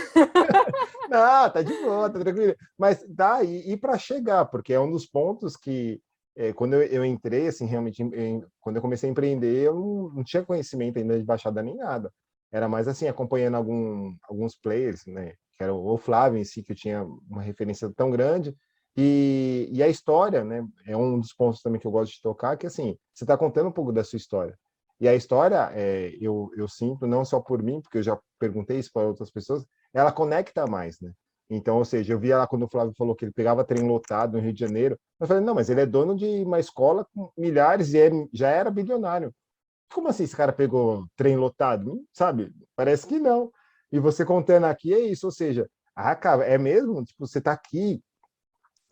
não, tá de boa, tá tranquilo. Mas tá, e para chegar, porque é um dos pontos que, quando eu entrei, assim, realmente, quando eu comecei a empreender, eu não tinha conhecimento ainda de Baixada nem nada. Era mais assim, acompanhando alguns players, né? Que era o Flávio em si, que eu tinha uma referência tão grande. E a história, né? É um dos pontos também que eu gosto de tocar, que assim, você está contando um pouco da sua história. E a história, eu sinto, não só por mim, porque eu já perguntei isso para outras pessoas, ela conecta mais, né? Então, ou seja, eu vi lá quando o Flávio falou que ele pegava trem lotado no Rio de Janeiro, eu falei, não, mas ele é dono de uma escola com milhares e já era bilionário. Como assim esse cara pegou trem lotado? Sabe? Parece que não. E você contando aqui é isso, ou seja, cara, é mesmo? Tipo, você tá aqui,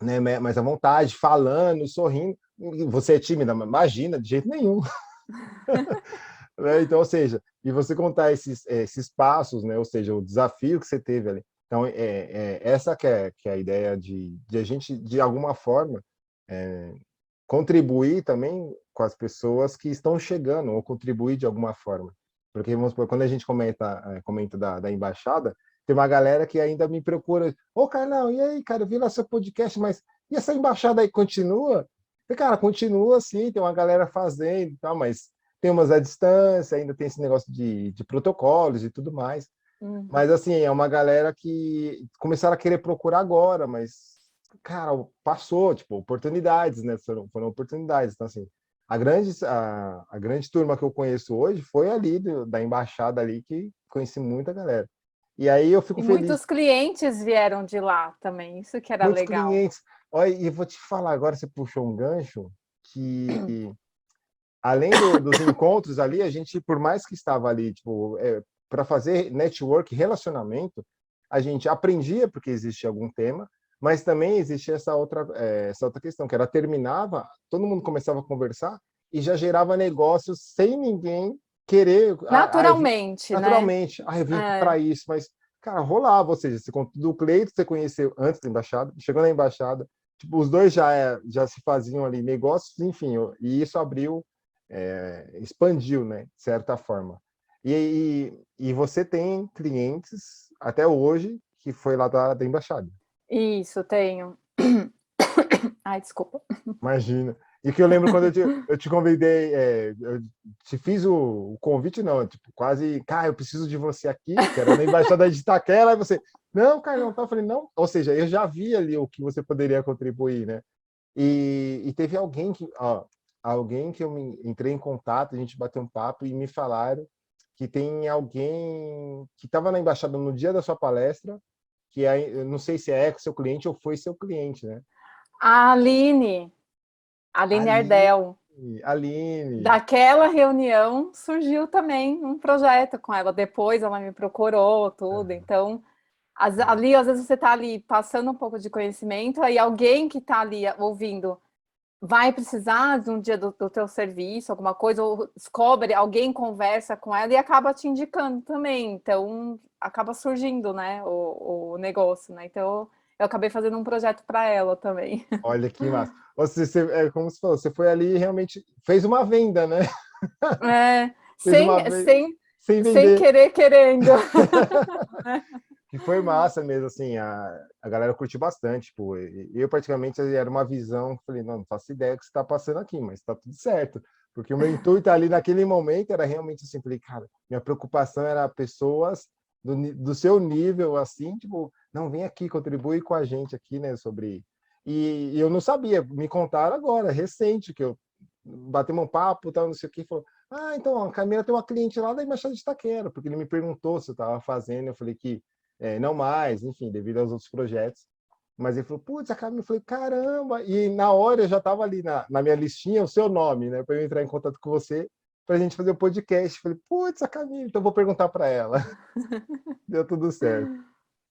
né, mais à vontade, falando, sorrindo, você é tímida? Imagina, de jeito nenhum. Né? Então, ou seja, e você contar esses passos, né? Ou seja, o desafio que você teve ali. Então, essa que é a ideia de a gente, de alguma forma, é, contribuir também com as pessoas que estão chegando, ou contribuir de alguma forma. Porque, vamos supor, quando a gente comenta da embaixada, tem uma galera que ainda me procura, ô, Carlão, e aí, cara, eu vi lá seu podcast, mas e essa embaixada aí continua? E, cara, continua sim, tem uma galera fazendo e tal, mas tem umas à distância, ainda tem esse negócio de protocolos e tudo mais. Mas, Uhum. assim, é uma galera que começaram a querer procurar agora, mas, cara, passou, tipo, oportunidades, né? Foram oportunidades. Então, assim, a grande turma que eu conheço hoje foi ali da embaixada ali, que conheci muita galera. E aí eu fico E feliz. muitos clientes vieram de lá também, isso que era Muitos legal. clientes. Olha, e eu vou te falar agora, você puxou um gancho que além dos encontros ali, a gente, por mais que estava ali, tipo, para fazer network, relacionamento, a gente aprendia porque existia algum tema, mas também existia essa outra questão, que era terminava, todo mundo começava a conversar e já gerava negócios sem ninguém querer. Naturalmente, né? Naturalmente, eu vim aqui É. para isso, mas, cara, rolava, ou seja, do Cleito você conheceu antes da embaixada, chegou na embaixada, tipo, os dois já se faziam ali negócios, enfim, e isso abriu, expandiu, né, de certa forma. E você tem clientes até hoje que foi lá da embaixada. Isso, tenho. Ai, desculpa. Imagina. E que eu lembro quando eu te convidei, eu te fiz o convite, não, tipo, quase, cara, eu preciso de você aqui, que era na Embaixada de Itaquera, e você, não, cara, não tá. Eu falei, não, ou seja, eu já vi ali o que você poderia contribuir, né? E teve alguém que entrei em contato, a gente bateu um papo e me falaram que tem alguém que estava na embaixada no dia da sua palestra, que eu não sei se é seu cliente ou foi seu cliente, né? A Aline Aline, Ardel. Aline. Daquela reunião surgiu também um projeto com ela. Depois ela me procurou, tudo. Então, ali, às vezes, você está ali passando um pouco de conhecimento, aí alguém que está ali ouvindo vai precisar de um dia do teu serviço, alguma coisa, ou descobre, alguém conversa com ela e acaba te indicando também. Então, acaba surgindo, né, o negócio, né? Então, eu acabei fazendo um projeto para ela também. Olha que massa. Como você falou, você foi ali e realmente fez uma venda, né? É, Fez sem, uma venda sem, sem sem vender. querer, querendo. Que foi massa mesmo, assim, a galera curtiu bastante, tipo, eu praticamente era uma visão, falei, não faço ideia do que você está passando aqui, mas está tudo certo, porque o meu intuito ali naquele momento era realmente assim, falei, cara, minha preocupação era pessoas do seu nível, assim, tipo, não, vem aqui, contribui com a gente aqui, né, sobre... E eu não sabia, me contaram agora, recente, que eu batemos um papo, tal, não sei o que, falou, então, a Camila tem uma cliente lá da Embaixada de Itaquera, porque ele me perguntou se eu estava fazendo, eu falei que não mais, enfim, devido aos outros projetos. Mas ele falou, putz, a Camila, eu falei, caramba! E na hora eu já estava ali na minha listinha o seu nome, né, para eu entrar em contato com você, para a gente fazer o podcast. Falei, putz, a Camila, então vou perguntar para ela. Deu tudo certo.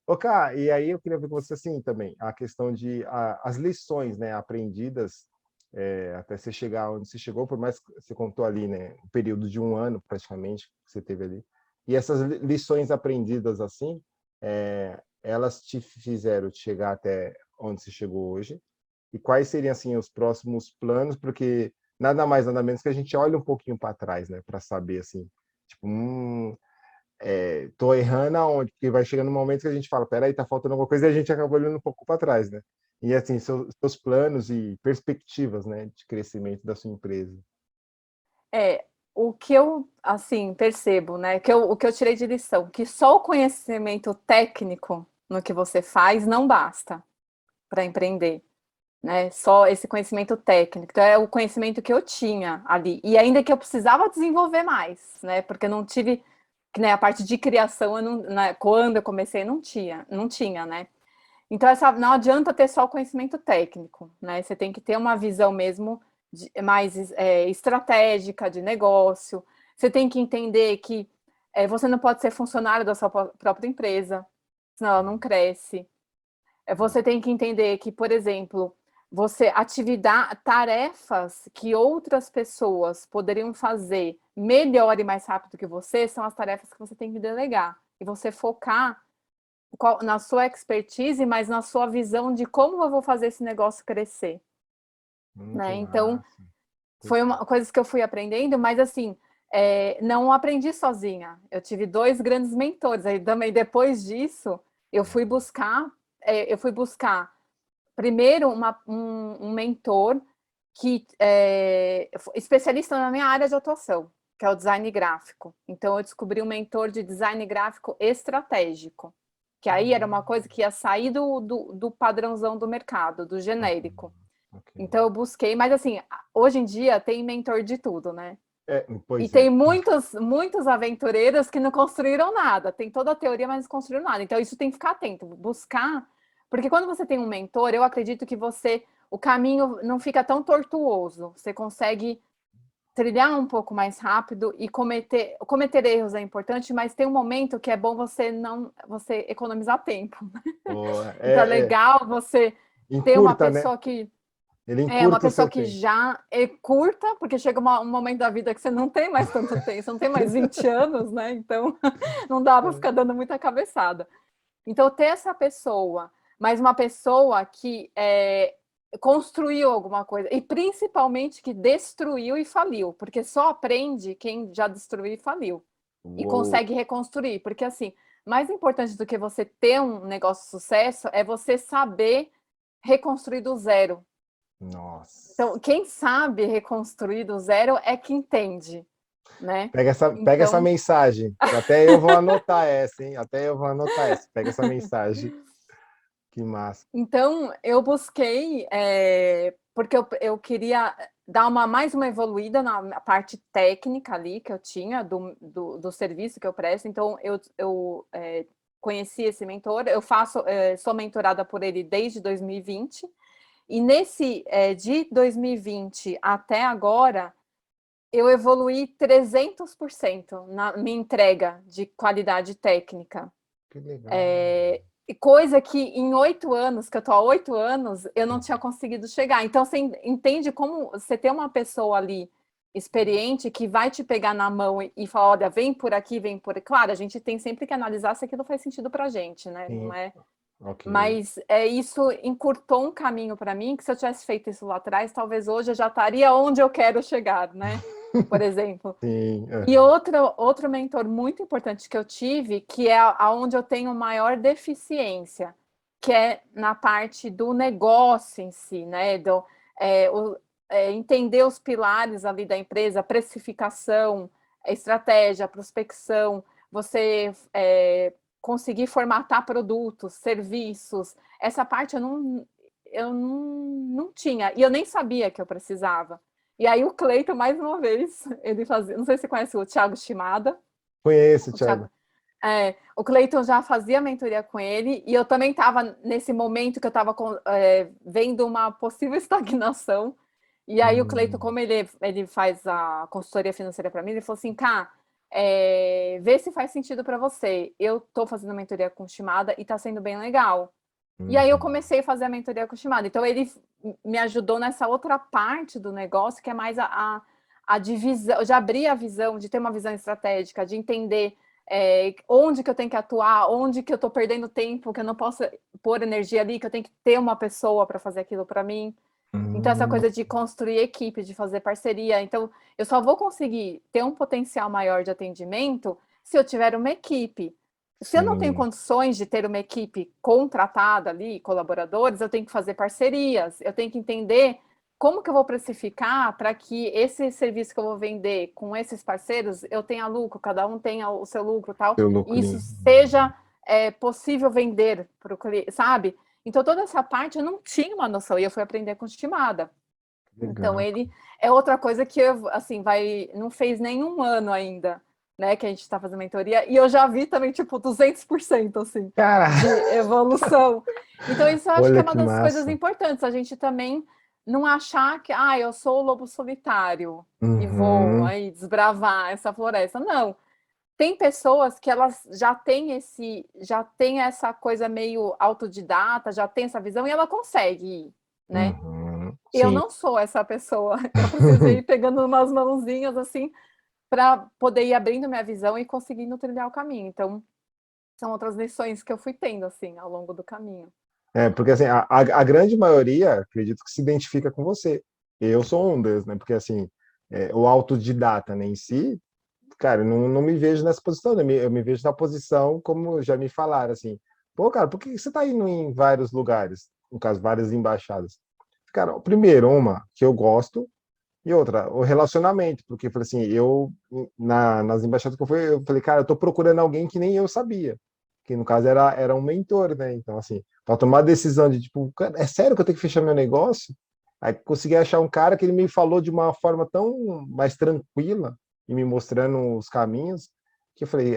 Ô, Cá, e aí eu queria ver com você assim também, a questão de as lições, né, aprendidas até você chegar onde você chegou, por mais que você contou ali, né, um período de 1 ano praticamente que você teve ali. E essas lições aprendidas assim, elas te fizeram chegar até onde você chegou hoje. E quais seriam assim os próximos planos? Porque nada mais nada menos que a gente olhe um pouquinho para trás, né, para saber assim, tipo, tô errando aonde? Porque vai chegando um momento que a gente fala, peraí, tá faltando alguma coisa e a gente acaba olhando um pouco para trás, né? E assim, seus planos e perspectivas, né, de crescimento da sua empresa. O que eu, assim, percebo, né, o que eu tirei de lição, que só o conhecimento técnico no que você faz não basta para empreender, né? Só esse conhecimento técnico. Então, é o conhecimento que eu tinha ali. E ainda que eu precisava desenvolver mais, né? Porque eu não tive, que né, a parte de criação, eu não, né, quando eu comecei, não tinha, né? Então, não adianta ter só o conhecimento técnico, né? Você tem que ter uma visão mesmo mais estratégica de negócio. Você tem que entender que você não pode ser funcionário da sua própria empresa, senão ela não cresce. Você tem que entender que, por exemplo, tarefas que outras pessoas poderiam fazer melhor e mais rápido que você são as tarefas que você tem que delegar. E você focar na sua expertise, mas na sua visão de como eu vou fazer esse negócio crescer, Que né? Então, massa. foi uma coisa que eu fui aprendendo, mas assim, não aprendi sozinha. Eu tive 2 grandes mentores. Aí também depois disso, eu fui buscar primeiro um mentor que é especialista na minha área de atuação, que é o design gráfico. Então, eu descobri um mentor de design gráfico estratégico, que aí era uma coisa que ia sair do padrãozão do mercado, do genérico. Ok. Então, eu busquei, mas assim, hoje em dia tem mentor de tudo, né? E Pois é. tem muitos aventureiros que não construíram nada. Tem toda a teoria, mas não construíram nada. Então, isso tem que ficar atento, buscar. Porque quando você tem um mentor, eu acredito que o caminho não fica tão tortuoso. Você consegue trilhar um pouco mais rápido e cometer erros é importante, mas tem um momento que é bom você economizar tempo. Oh, Então, é legal você ter uma encurta, né? pessoa que Ele uma encurta o pessoa seu que tempo. já é curta, porque chega um momento da vida que você não tem mais tanto tempo, você não tem mais 20 anos, né? Então, não dá para ficar dando muita cabeçada. Então, ter essa pessoa, mas uma pessoa que construiu alguma coisa, e principalmente que destruiu e faliu, porque só aprende quem já destruiu e faliu, e Uou. consegue reconstruir, porque assim, mais importante do que você ter um negócio de sucesso é você saber reconstruir do zero. Nossa. Então, quem sabe reconstruir do zero é que entende, né? Pega essa Então, mensagem, que até eu vou anotar essa, hein? Até eu vou anotar essa. Pega essa mensagem. Que massa. então eu busquei, porque eu queria dar mais uma evoluída na parte técnica ali que eu tinha do serviço que eu presto. Então, eu conheci esse mentor, sou mentorada por ele desde 2020. E de 2020 até agora, eu evoluí 300% na minha entrega de qualidade técnica. Que legal. Coisa que em 8 anos, que eu estou há 8 anos, eu não tinha conseguido chegar. Então, você entende como você ter uma pessoa ali experiente que vai te pegar na mão e falar, olha, vem por aqui, vem por aqui. Claro, a gente tem sempre que analisar se aquilo faz sentido para a gente, né? Não Sim, é. ok. Mas isso encurtou um caminho para mim, que se eu tivesse feito isso lá atrás, talvez hoje eu já estaria onde eu quero chegar, né? Por exemplo. Sim, E outro mentor muito importante que eu tive, que é aonde eu tenho maior deficiência, que é na parte do negócio em si, né? Entender os pilares ali da empresa, precificação, estratégia, prospecção, você conseguir formatar produtos, serviços. Essa parte eu não tinha, e eu nem sabia que eu precisava. E aí o Cleiton, mais uma vez, ele fazia, não sei se você conhece o Thiago Shimada. conheço, O Thiago. Thiago, o Cleiton já fazia mentoria com ele, e eu também estava nesse momento que eu estava vendo uma possível estagnação. E aí o Cleiton, como ele faz a consultoria financeira para mim, ele falou assim, Cá, vê se faz sentido para você. Eu estou fazendo mentoria com Shimada e está sendo bem legal. E aí eu Uhum. comecei a fazer a mentoria com o Shimada. Então ele me ajudou nessa outra parte do negócio, que é mais a divisão, de abrir a visão, de ter uma visão estratégica, de entender onde que eu tenho que atuar, onde que eu estou perdendo tempo, que eu não posso pôr energia ali, que eu tenho que ter uma pessoa para fazer aquilo para mim. Então, essa Hum, coisa de construir equipe, de fazer parceria. Então, eu só vou conseguir ter um potencial maior de atendimento se eu tiver uma equipe. Se eu não tenho sim, condições de ter uma equipe contratada ali, colaboradores, eu tenho que fazer parcerias, eu tenho que entender como que eu vou precificar para que esse serviço que eu vou vender com esses parceiros, eu tenha lucro, cada um tenha o seu lucro e tal, seu e isso lucrinho. seja possível vender para o cliente, sabe? Então, toda essa parte eu não tinha uma noção, e eu fui aprender com estimada. Então, Legal. ele é outra coisa que eu, assim, não fez nenhum ano ainda, né, que a gente está fazendo mentoria, e eu já vi também, tipo, 200%, assim, Cara, de evolução. Então, isso eu acho que é olha uma que das coisas massa. importantes, a gente também não achar que, eu sou o lobo solitário e vou Uhum, aí desbravar essa floresta. Não, tem pessoas que elas já têm essa coisa meio autodidata, já tem essa visão e ela consegue ir, né? uhum, Eu sim. não sou essa pessoa. Eu preciso ir pegando umas mãozinhas assim para poder ir abrindo minha visão e conseguindo trilhar o caminho. Então, são outras lições que eu fui tendo assim ao longo do caminho. É, porque assim, a grande maioria, acredito que se identifica com você. Eu sou um deles, né? Porque assim, o autodidata, né, em si, cara, eu não me vejo nessa posição, né? Eu me vejo na posição, como já me falaram, assim, pô, cara, por que você tá indo em vários lugares? No caso, várias embaixadas. Cara, primeiro, uma, que eu gosto, e outra, o relacionamento, porque, eu falei assim, nas embaixadas que eu fui, eu falei, cara, eu tô procurando alguém que nem eu sabia, que no caso era um mentor, né? Então, assim, para tomar a decisão de, tipo, cara, é sério que eu tenho que fechar meu negócio? Aí consegui achar um cara que ele me falou de uma forma tão mais tranquila e me mostrando os caminhos, que eu falei,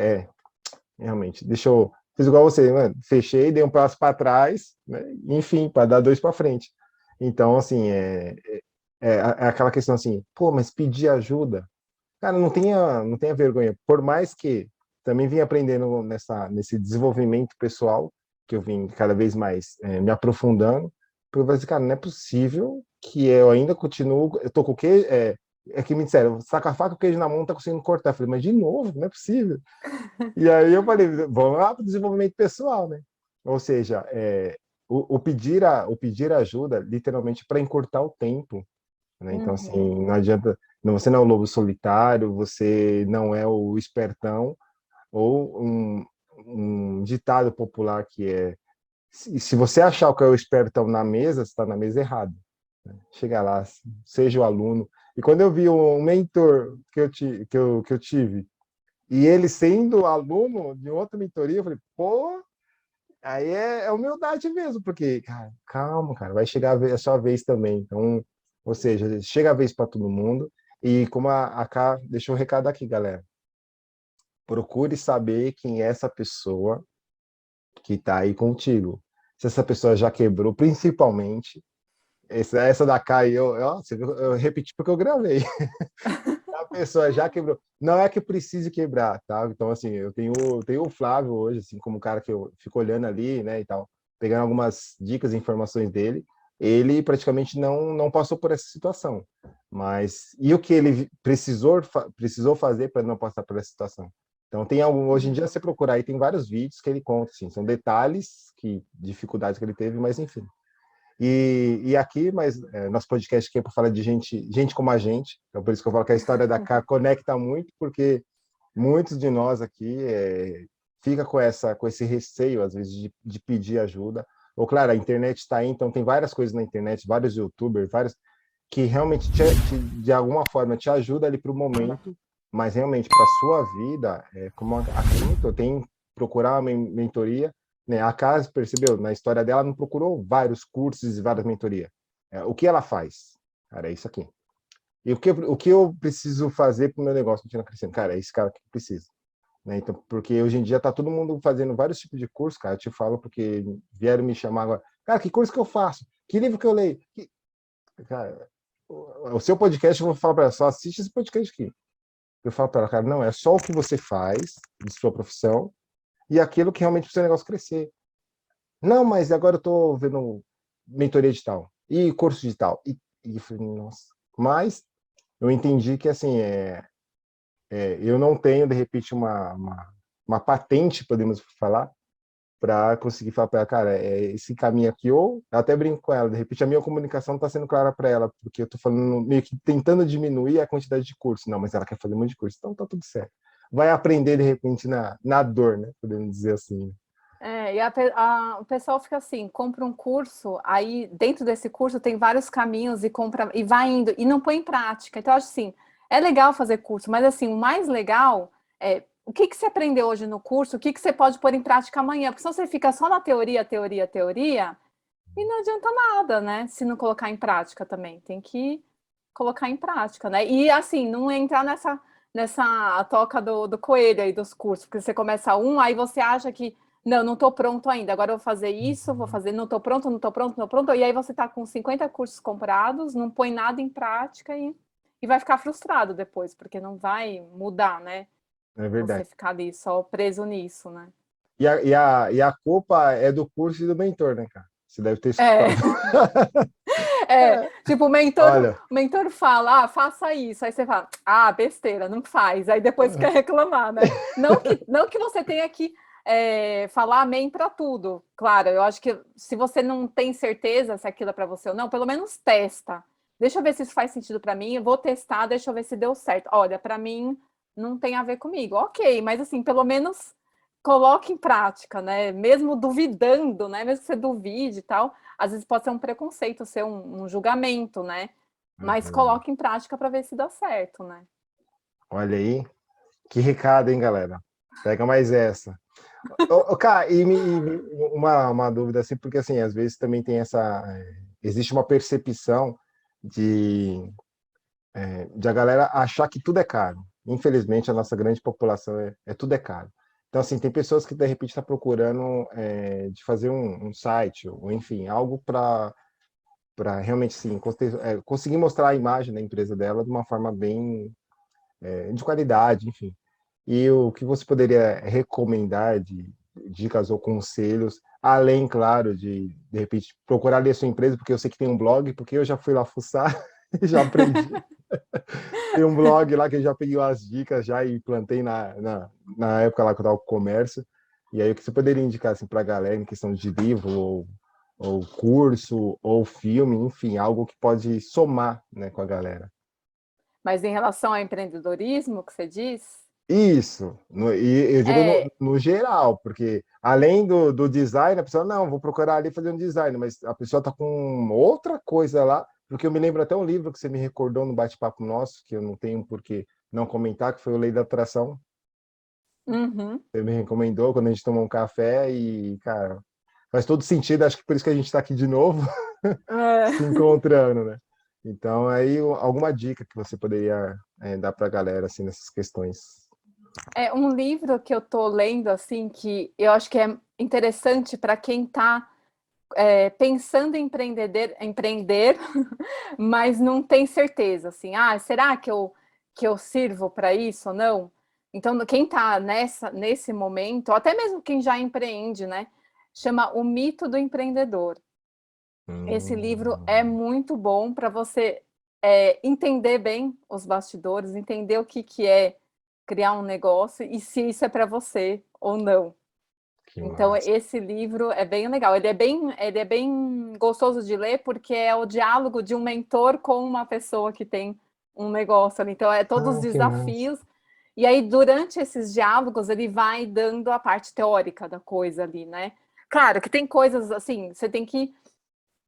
realmente, deixa eu. Fiz igual você, mano, fechei, dei um passo para trás, né? Enfim, para dar dois para frente. Então, assim, é aquela questão assim, pô, mas pedir ajuda, cara, não tenha vergonha. Por mais que também vim aprendendo nesse desenvolvimento pessoal, que eu vim cada vez mais me aprofundando, porque eu falei assim, cara, não é possível que eu ainda continuo, eu tô com o queijo, que me disseram, saca a faca e o queijo na mão, não tá conseguindo cortar. Eu falei, mas de novo, não é possível. E aí eu falei, vamos lá para o desenvolvimento pessoal, né? Ou seja, o pedir ajuda, literalmente, para encurtar o tempo, né? Então, Uhum. assim, não adianta, você não é o lobo solitário, você não é o espertão, ou um ditado popular que é, se você achar que é o espertão na mesa, você está na mesa errada. Chega lá, seja o aluno. E quando eu vi um mentor que eu tive, e ele sendo aluno de outra mentoria, eu falei, pô, aí é humildade mesmo, porque, cara, calma, cara, vai chegar a sua vez também. Então, ou seja, chega a vez para todo mundo. E como a Ká deixou um recado aqui, galera. Procure saber quem é essa pessoa que está aí contigo. Se essa pessoa já quebrou, principalmente. Essa da Ká, eu repeti porque eu gravei. A pessoa já quebrou. Não é que precise quebrar, tá? Então, assim, eu tenho o Flávio hoje, assim, como cara que eu fico olhando ali, né, e tal, pegando algumas dicas e informações dele. Ele praticamente não passou por essa situação. Mas, e o que ele precisou fazer para não passar por essa situação? Então, hoje em dia, você procurar aí, tem vários vídeos que ele conta, assim, são detalhes, dificuldades que ele teve, mas enfim. E aqui, mas nosso podcast aqui é para falar de gente como a gente. Então, por isso que eu falo que a história da Cá conecta muito, porque muitos de nós aqui fica com esse receio, às vezes, de pedir ajuda. Ou, claro, a internet está aí, então tem várias coisas na internet, vários YouTubers, vários que realmente, de alguma forma, te ajuda ali para o momento, mas realmente para a sua vida, como a Cá comentou, tem que procurar uma mentoria, né? A Casa percebeu, na história dela, não procurou vários cursos e várias mentorias. O que ela faz? Cara, é isso aqui. E o que eu preciso fazer para o meu negócio continuar crescendo? Cara, é esse cara que precisa. Né? Então, porque hoje em dia está todo mundo fazendo vários tipos de curso, cara. Eu te falo porque vieram me chamar agora. Cara, que curso que eu faço? Que livro que eu leio? Cara, o seu podcast, eu vou falar para ela, só assiste esse podcast aqui. Eu falo para ela, cara, não, é só o que você faz de sua profissão e aquilo que realmente para o seu negócio crescer. Não, mas agora eu tô vendo mentoria digital e curso digital. E eu falei, nossa. Mas eu entendi que, assim, eu não tenho, de repente, uma patente, podemos falar, para conseguir falar para ela, cara, esse caminho aqui, ou eu até brinco com ela, de repente a minha comunicação está sendo clara para ela, porque eu estou falando, meio que tentando diminuir a quantidade de curso. Não, mas ela quer fazer muito de curso, então tá tudo certo. Vai aprender, de repente, na dor, né? Podemos dizer assim. E o pessoal fica assim, compra um curso, aí dentro desse curso tem vários caminhos e compra e vai indo e não põe em prática. Então, eu acho assim, é legal fazer curso, mas assim, o mais legal é o que que você aprendeu hoje no curso, o que que você pode pôr em prática amanhã, porque senão você fica só na teoria, teoria, teoria, e não adianta nada, né? Se não colocar em prática também. Tem que colocar em prática, né? E assim, não entrar nessa toca do coelho aí dos cursos, porque você começa um, aí você acha que não estou pronto ainda, agora eu vou fazer isso, vou fazer, não estou pronto, não estou pronto, não estou pronto, e aí você está com 50 cursos comprados, não põe nada em prática e vai ficar frustrado depois, porque não vai mudar, né? É Você verdade. ficar ali só preso nisso, né? E a culpa é do curso e do mentor, né, cara? Você deve ter É, escutado. tipo, Olha, o mentor fala, faça isso, aí você fala, besteira, não faz, aí depois quer reclamar, né? Não que você tenha que falar amém para tudo. Claro, eu acho que se você não tem certeza se aquilo é para você ou não, pelo menos testa. Deixa eu ver se isso faz sentido para mim, eu vou testar, deixa eu ver se deu certo. Olha, para mim não tem a ver comigo. Ok, mas assim, pelo menos coloque em prática, né? Mesmo duvidando, né? Mesmo que você duvide e tal, às vezes pode ser um preconceito, ser um julgamento, né? Mas uhum. coloque em prática para ver se dá certo, né? Olha aí, que recado, hein, galera? Pega mais essa. Cara, uma dúvida assim, porque assim, às vezes também tem existe uma percepção de, de a galera achar que tudo é caro. Infelizmente, a nossa grande população tudo é caro. Então, assim, tem pessoas que de repente estão procurando de fazer um site, ou enfim, algo para realmente sim, conseguir mostrar a imagem da empresa dela de uma forma bem de qualidade, enfim. E o que você poderia recomendar de dicas ou conselhos, além, claro, de repente, procurar ler a sua empresa, porque eu sei que tem um blog, porque eu já fui lá fuçar e já aprendi. Tem um blog lá que eu já peguei as dicas já e plantei na época lá que eu estava com o comércio. E aí, o que você poderia indicar assim, para a galera em questão de livro, ou curso, ou filme, enfim, algo que pode somar, né, com a galera? Mas em relação ao empreendedorismo que você diz, Isso, e eu digo no, é, no geral, porque além do design, a pessoa, não, vou procurar ali fazer um design, mas a pessoa está com outra coisa lá, porque eu me lembro até um livro que você me recordou no bate-papo nosso, que eu não tenho por que não comentar, que foi o Lei da Atração. uhum, Você me recomendou quando a gente tomou um café e, cara, faz todo sentido, acho que por isso que a gente está aqui de novo, se é, encontrando, né? Então, aí, alguma dica que você poderia dar para a galera, assim, nessas questões? é um livro que eu estou lendo assim que eu acho que é interessante para quem está pensando em empreender, mas não tem certeza, assim, será que eu sirvo para isso ou não? Então, quem está nesse momento, ou até mesmo quem já empreende, né, chama O Mito do Empreendedor. Esse livro é Hum. muito bom para você entender bem os bastidores, entender o que, que é criar um negócio e se isso é para você ou não. Que Então, massa. esse livro é bem legal. Ele é bem gostoso de ler, porque é o diálogo de um mentor com uma pessoa que tem um negócio ali. Então, é todos os Ah, que massa. desafios. E aí, durante esses diálogos, ele vai dando a parte teórica da coisa ali, né? Claro que tem coisas assim, você tem que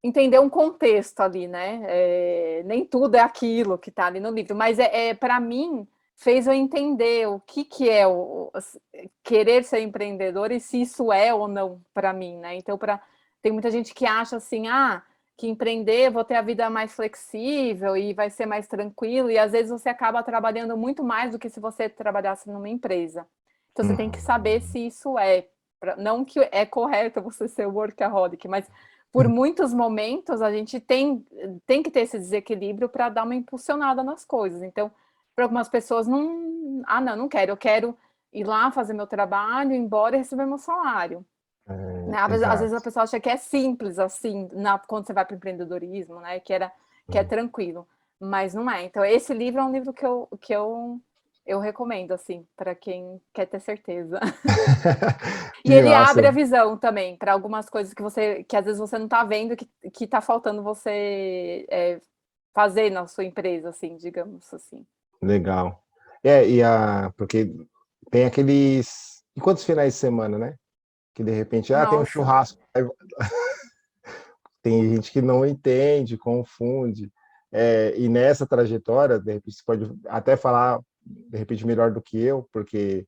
entender um contexto ali, né? Nem tudo é aquilo que está ali no livro, mas para mim fez eu entender o que, que é querer ser empreendedor e se isso é ou não para mim, né? Então, tem muita gente que acha assim, que empreender vou ter a vida mais flexível e vai ser mais tranquilo, e às vezes você acaba trabalhando muito mais do que se você trabalhasse numa empresa. Então, você tem que saber Uhum. se isso não que é correto você ser workaholic, mas por muitos momentos a gente tem que ter esse desequilíbrio para dar uma impulsionada nas coisas. Então, para algumas pessoas não quero, eu quero ir lá fazer meu trabalho, ir embora e receber meu salário. Né? Às vezes a Exato. pessoa acha que é simples, assim, quando você vai para o empreendedorismo, né? Que é tranquilo, mas não é. Então, esse livro é um livro eu recomendo, assim, para quem quer ter certeza. E Que ele abre a massa. visão também para algumas coisas que às vezes você não está vendo, que está faltando você fazer na sua empresa, assim, digamos assim. Legal. Porque tem aqueles. E quantos finais de semana, né? Que de repente, tem um Nossa, churrasco. Tem gente que não entende, confunde. E nessa trajetória, de repente, você pode até falar, de repente, melhor do que eu, porque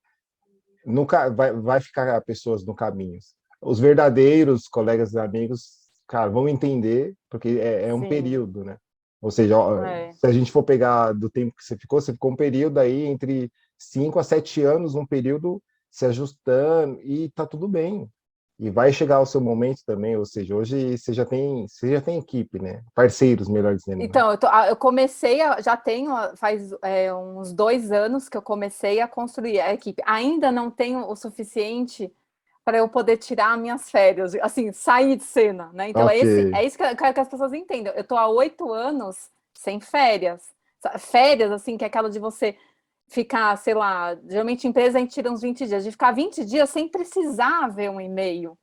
nunca vai ficar pessoas no caminho. Os verdadeiros colegas e amigos, cara, vão entender, porque é um sim, período, né? Ou seja, ó, é. se a gente for pegar do tempo que você ficou um período aí entre 5 a 7 anos, um período se ajustando, e tá tudo bem. E vai chegar o seu momento também, ou seja, hoje você já tem equipe, né? Parceiros, melhor dizendo, né? Então, eu comecei, já tenho, faz uns 2 anos que eu comecei a construir a equipe. Ainda não tenho o suficiente para eu poder tirar minhas férias, assim, sair de cena, né? Então, Ok. é isso que eu quero que as pessoas entendam. Eu estou há 8 anos sem férias. Férias, assim, que é aquela de você ficar, sei lá, geralmente empresa a gente tira uns 20 dias, de ficar 20 dias sem precisar ver um e-mail.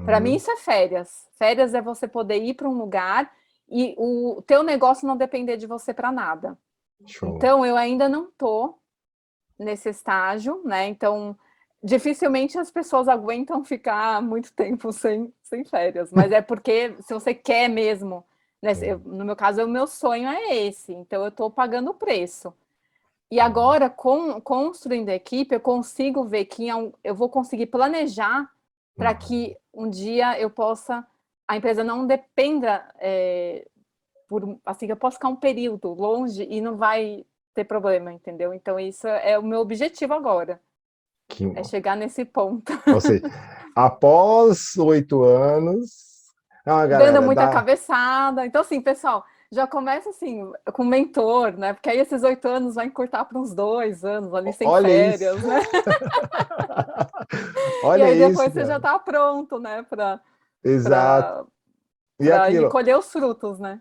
Para mim, Uhum. isso é férias. Férias é você poder ir para um lugar e o teu negócio não depender de você para nada. Show. Então, eu ainda não estou nesse estágio, né? Então, dificilmente as pessoas aguentam ficar muito tempo sem férias. Mas é porque, se você quer mesmo, né? No meu caso, o meu sonho é esse. Então, eu estou pagando o preço. E agora, construindo a equipe, eu consigo ver que eu vou conseguir planejar para Uhum. que um dia a empresa não dependa, assim, eu posso ficar um período longe e não vai ter problema, entendeu? Então, isso é o meu objetivo agora, Que, é chegar nesse ponto. ou seja, após 8 anos, Dando galera, muita dá. cabeçada. Então, assim, pessoal, já começa assim, com mentor, né? Porque aí esses 8 anos vai encurtar para uns 2 anos ali sem Olha isso, férias, né? E olha aí isso, depois você já cara. está pronto, né, Exato. para E aquilo, colher os frutos, né?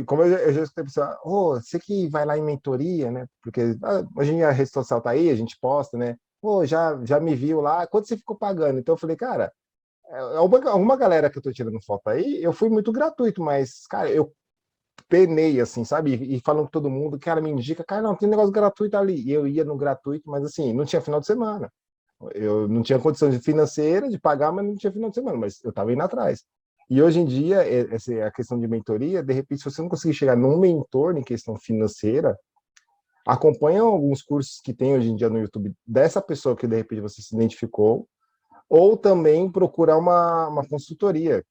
como eu já escutei pessoal, você que vai lá em mentoria, né? Porque hoje em dia a rede social tá aí, a gente posta, né? Já me viu lá, quanto você ficou pagando? Então eu falei, cara, alguma galera que eu tô tirando foto aí, eu fui muito gratuito, mas, cara, eu penei, assim, sabe? E falando com todo mundo, cara, me indica, cara, não, tem negócio gratuito ali. E eu ia no gratuito, mas assim, não tinha final de semana. Eu não tinha condição financeira de pagar, mas não tinha final de semana, mas eu estava indo atrás. E hoje em dia, a questão de mentoria, de repente, se você não conseguir chegar num mentor em questão financeira, acompanha alguns cursos que tem hoje em dia no YouTube dessa pessoa que de repente você se identificou, ou também procurar uma consultoria,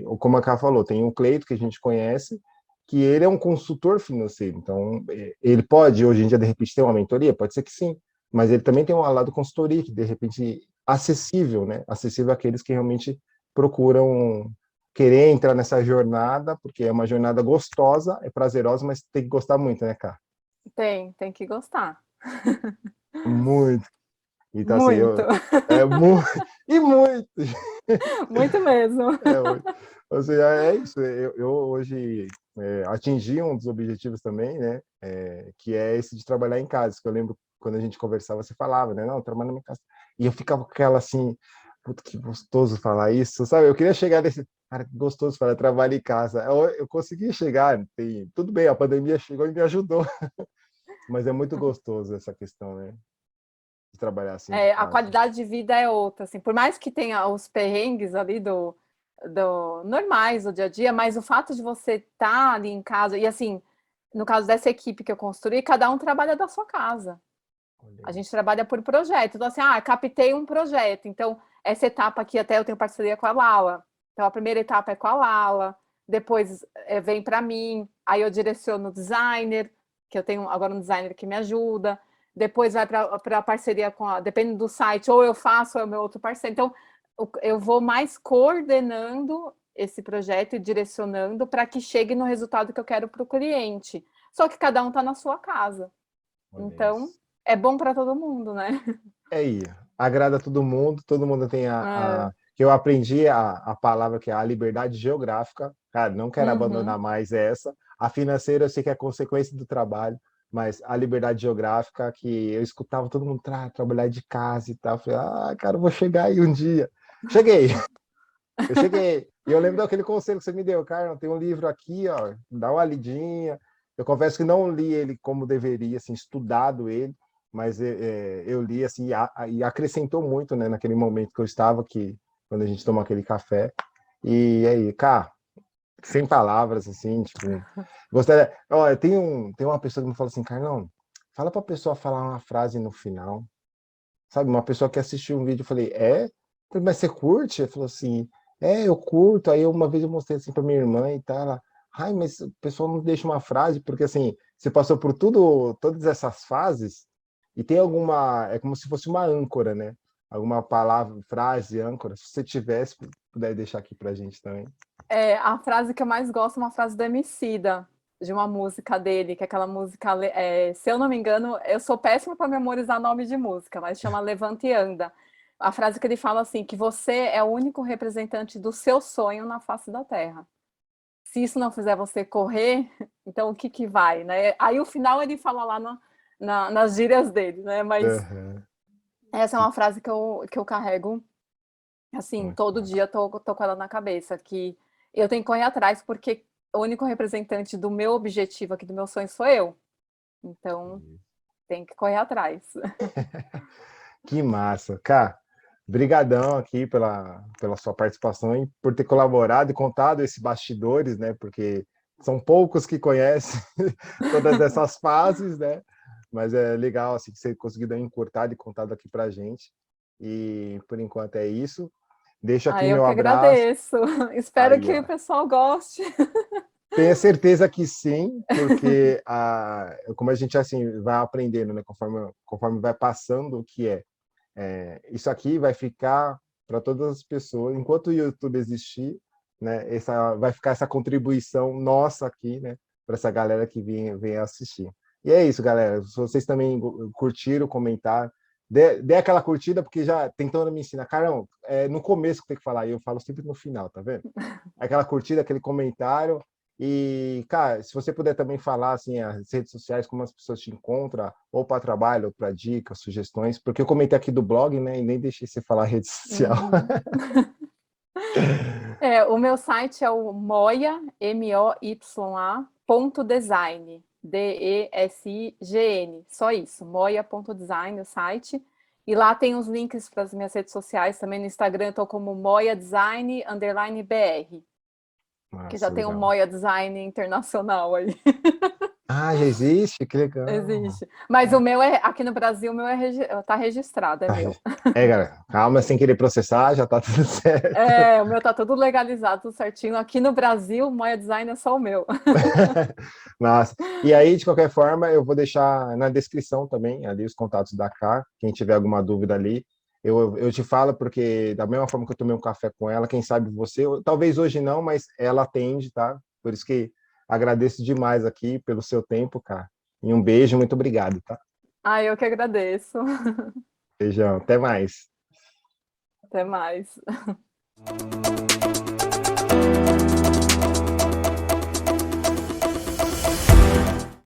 ou como a Ká falou, tem o Cleito, que a gente conhece, que ele é um consultor financeiro, então ele pode, hoje em dia, de repente, ter uma mentoria? Pode ser que sim, mas ele também tem um lado consultoria, que de repente, acessível, né? Acessível àqueles que realmente procuram querer entrar nessa jornada, porque é uma jornada gostosa, é prazerosa, mas tem que gostar muito, né, cara? Tem que gostar. Muito. Então, assim, Muito, é muito, e muito. muito mesmo. Muito. Ou seja, é isso. Eu hoje atingi um dos objetivos também, né? Que é esse de trabalhar em casa. Que eu lembro quando a gente conversava, você falava, né? Não, eu trabalho na minha casa. E eu ficava com aquela assim, puta, que gostoso falar isso, sabe? Eu queria chegar nesse, cara, que gostoso falar, trabalho em casa. Eu consegui chegar, tudo bem, a pandemia chegou e me ajudou, mas é muito gostoso essa questão, né? De trabalhar assim de A casa. qualidade de vida é outra, assim, por mais que tenha os perrengues ali do normais do dia a dia, mas o fato de você estar ali em casa, e assim, no caso dessa equipe que eu construí, cada um trabalha da sua casa. Olha A gente isso. trabalha por projeto. Então, assim, captei um projeto. Então, essa etapa aqui até eu tenho parceria com a Lala. Então, a primeira etapa é com a Lala, depois vem para mim, aí eu direciono o designer, que eu tenho agora um designer que me ajuda, depois vai para a parceria depende do site, ou eu faço, ou é o meu outro parceiro. Então, eu vou mais coordenando esse projeto e direcionando para que chegue no resultado que eu quero para o cliente. Só que cada um está na sua casa. Olha Então, isso. é bom para todo mundo, né? É aí, agrada todo mundo tem É, que eu aprendi a palavra que é a liberdade geográfica. Cara, não quero abandonar mais essa. A financeira eu sei que é consequência do trabalho, mas a liberdade geográfica, que eu escutava todo mundo trabalhar de casa e tal. Eu falei, cara, eu vou chegar aí um dia. Cheguei, eu cheguei. E eu lembro daquele conselho que você me deu, cara, tem um livro aqui, ó, dá uma lidinha. Eu confesso que não li ele como deveria, assim, estudado ele, mas eu li, assim, e acrescentou muito, né, naquele momento que eu estava, quando a gente tomou aquele café. E aí, cara, sem palavras, assim, tipo, gostaria... Ó, tem uma pessoa que me falou assim, Carlão, fala pra pessoa falar uma frase no final, sabe? Uma pessoa que assistiu um vídeo, eu falei, mas você curte? Ele falou assim, eu curto. Aí uma vez eu mostrei assim pra minha irmã e tal, ela, ai, mas o pessoal não deixa uma frase, porque assim, você passou por todas essas fases, e tem alguma, é como se fosse uma âncora, né? Alguma palavra, frase, âncora, se você tivesse, puder deixar aqui pra gente também. A frase que eu mais gosto é uma frase do Emicida, de uma música dele, que é aquela música, se eu não me engano, eu sou péssima para memorizar nome de música, mas chama Levanta e Anda. A frase que ele fala assim, que você é o único representante do seu sonho na face da Terra. Se isso não fizer você correr, então o que que vai, né? Aí o final ele fala lá nas gírias dele, né? Mas Uhum. essa é uma frase que eu carrego, assim, todo dia tô com ela na cabeça, que eu tenho que correr atrás, porque o único representante do meu objetivo aqui, do meu sonho, sou eu. Então, tem que correr atrás. Que massa. Cara, brigadão aqui pela sua participação e por ter colaborado e contado esses bastidores, né? Porque são poucos que conhecem todas essas fases, né? Mas é legal assim, que você conseguiu dar uma encurtada e contado aqui pra gente. E por enquanto é isso. Deixo aqui Eu meu que abraço. agradeço. Espero Aí, que ó. o pessoal goste. Tenho certeza que sim, porque como a gente assim vai aprendendo, né? Conforme vai passando o que isso aqui vai ficar para todas as pessoas, enquanto o YouTube existir, né? Vai ficar essa contribuição nossa aqui, né? Para essa galera que vem assistir. E é isso, galera. Se vocês também curtiram, comentaram, dê aquela curtida, porque já tentando me ensinar. Carão, no começo que tem que falar, e eu falo sempre no final, tá vendo? Aquela curtida, aquele comentário. E, cara, se você puder também falar assim, as redes sociais, como as pessoas te encontram, ou para trabalho, ou para dicas, sugestões, porque eu comentei aqui do blog, né, e nem deixei você falar a rede social. Uhum. O meu site é o moya, M-O-Y-A, ponto design, D-E-S-I-G-N, só isso, moya.design, o site. E lá tem os links para as minhas redes sociais, também no Instagram eu estou como Moya Design, _BR, que já Nossa, tem um legal. Moya Design internacional aí. Ah, já existe? Que legal. Existe. Mas o meu aqui no Brasil, o meu tá registrado, é Tá, meu. galera, calma, sem querer processar, já tá tudo certo. O meu tá tudo legalizado, tudo certinho. Aqui no Brasil, o Moya Design é só o meu. Mas, e aí, de qualquer forma, eu vou deixar na descrição também, ali, os contatos da Cá, quem tiver alguma dúvida ali, eu te falo, porque da mesma forma que eu tomei um café com ela, quem sabe você, talvez hoje não, mas ela atende, tá? Por isso que agradeço demais aqui pelo seu tempo, cara. E um beijo, muito obrigado, tá? Eu que agradeço. Beijão, até mais. Até mais.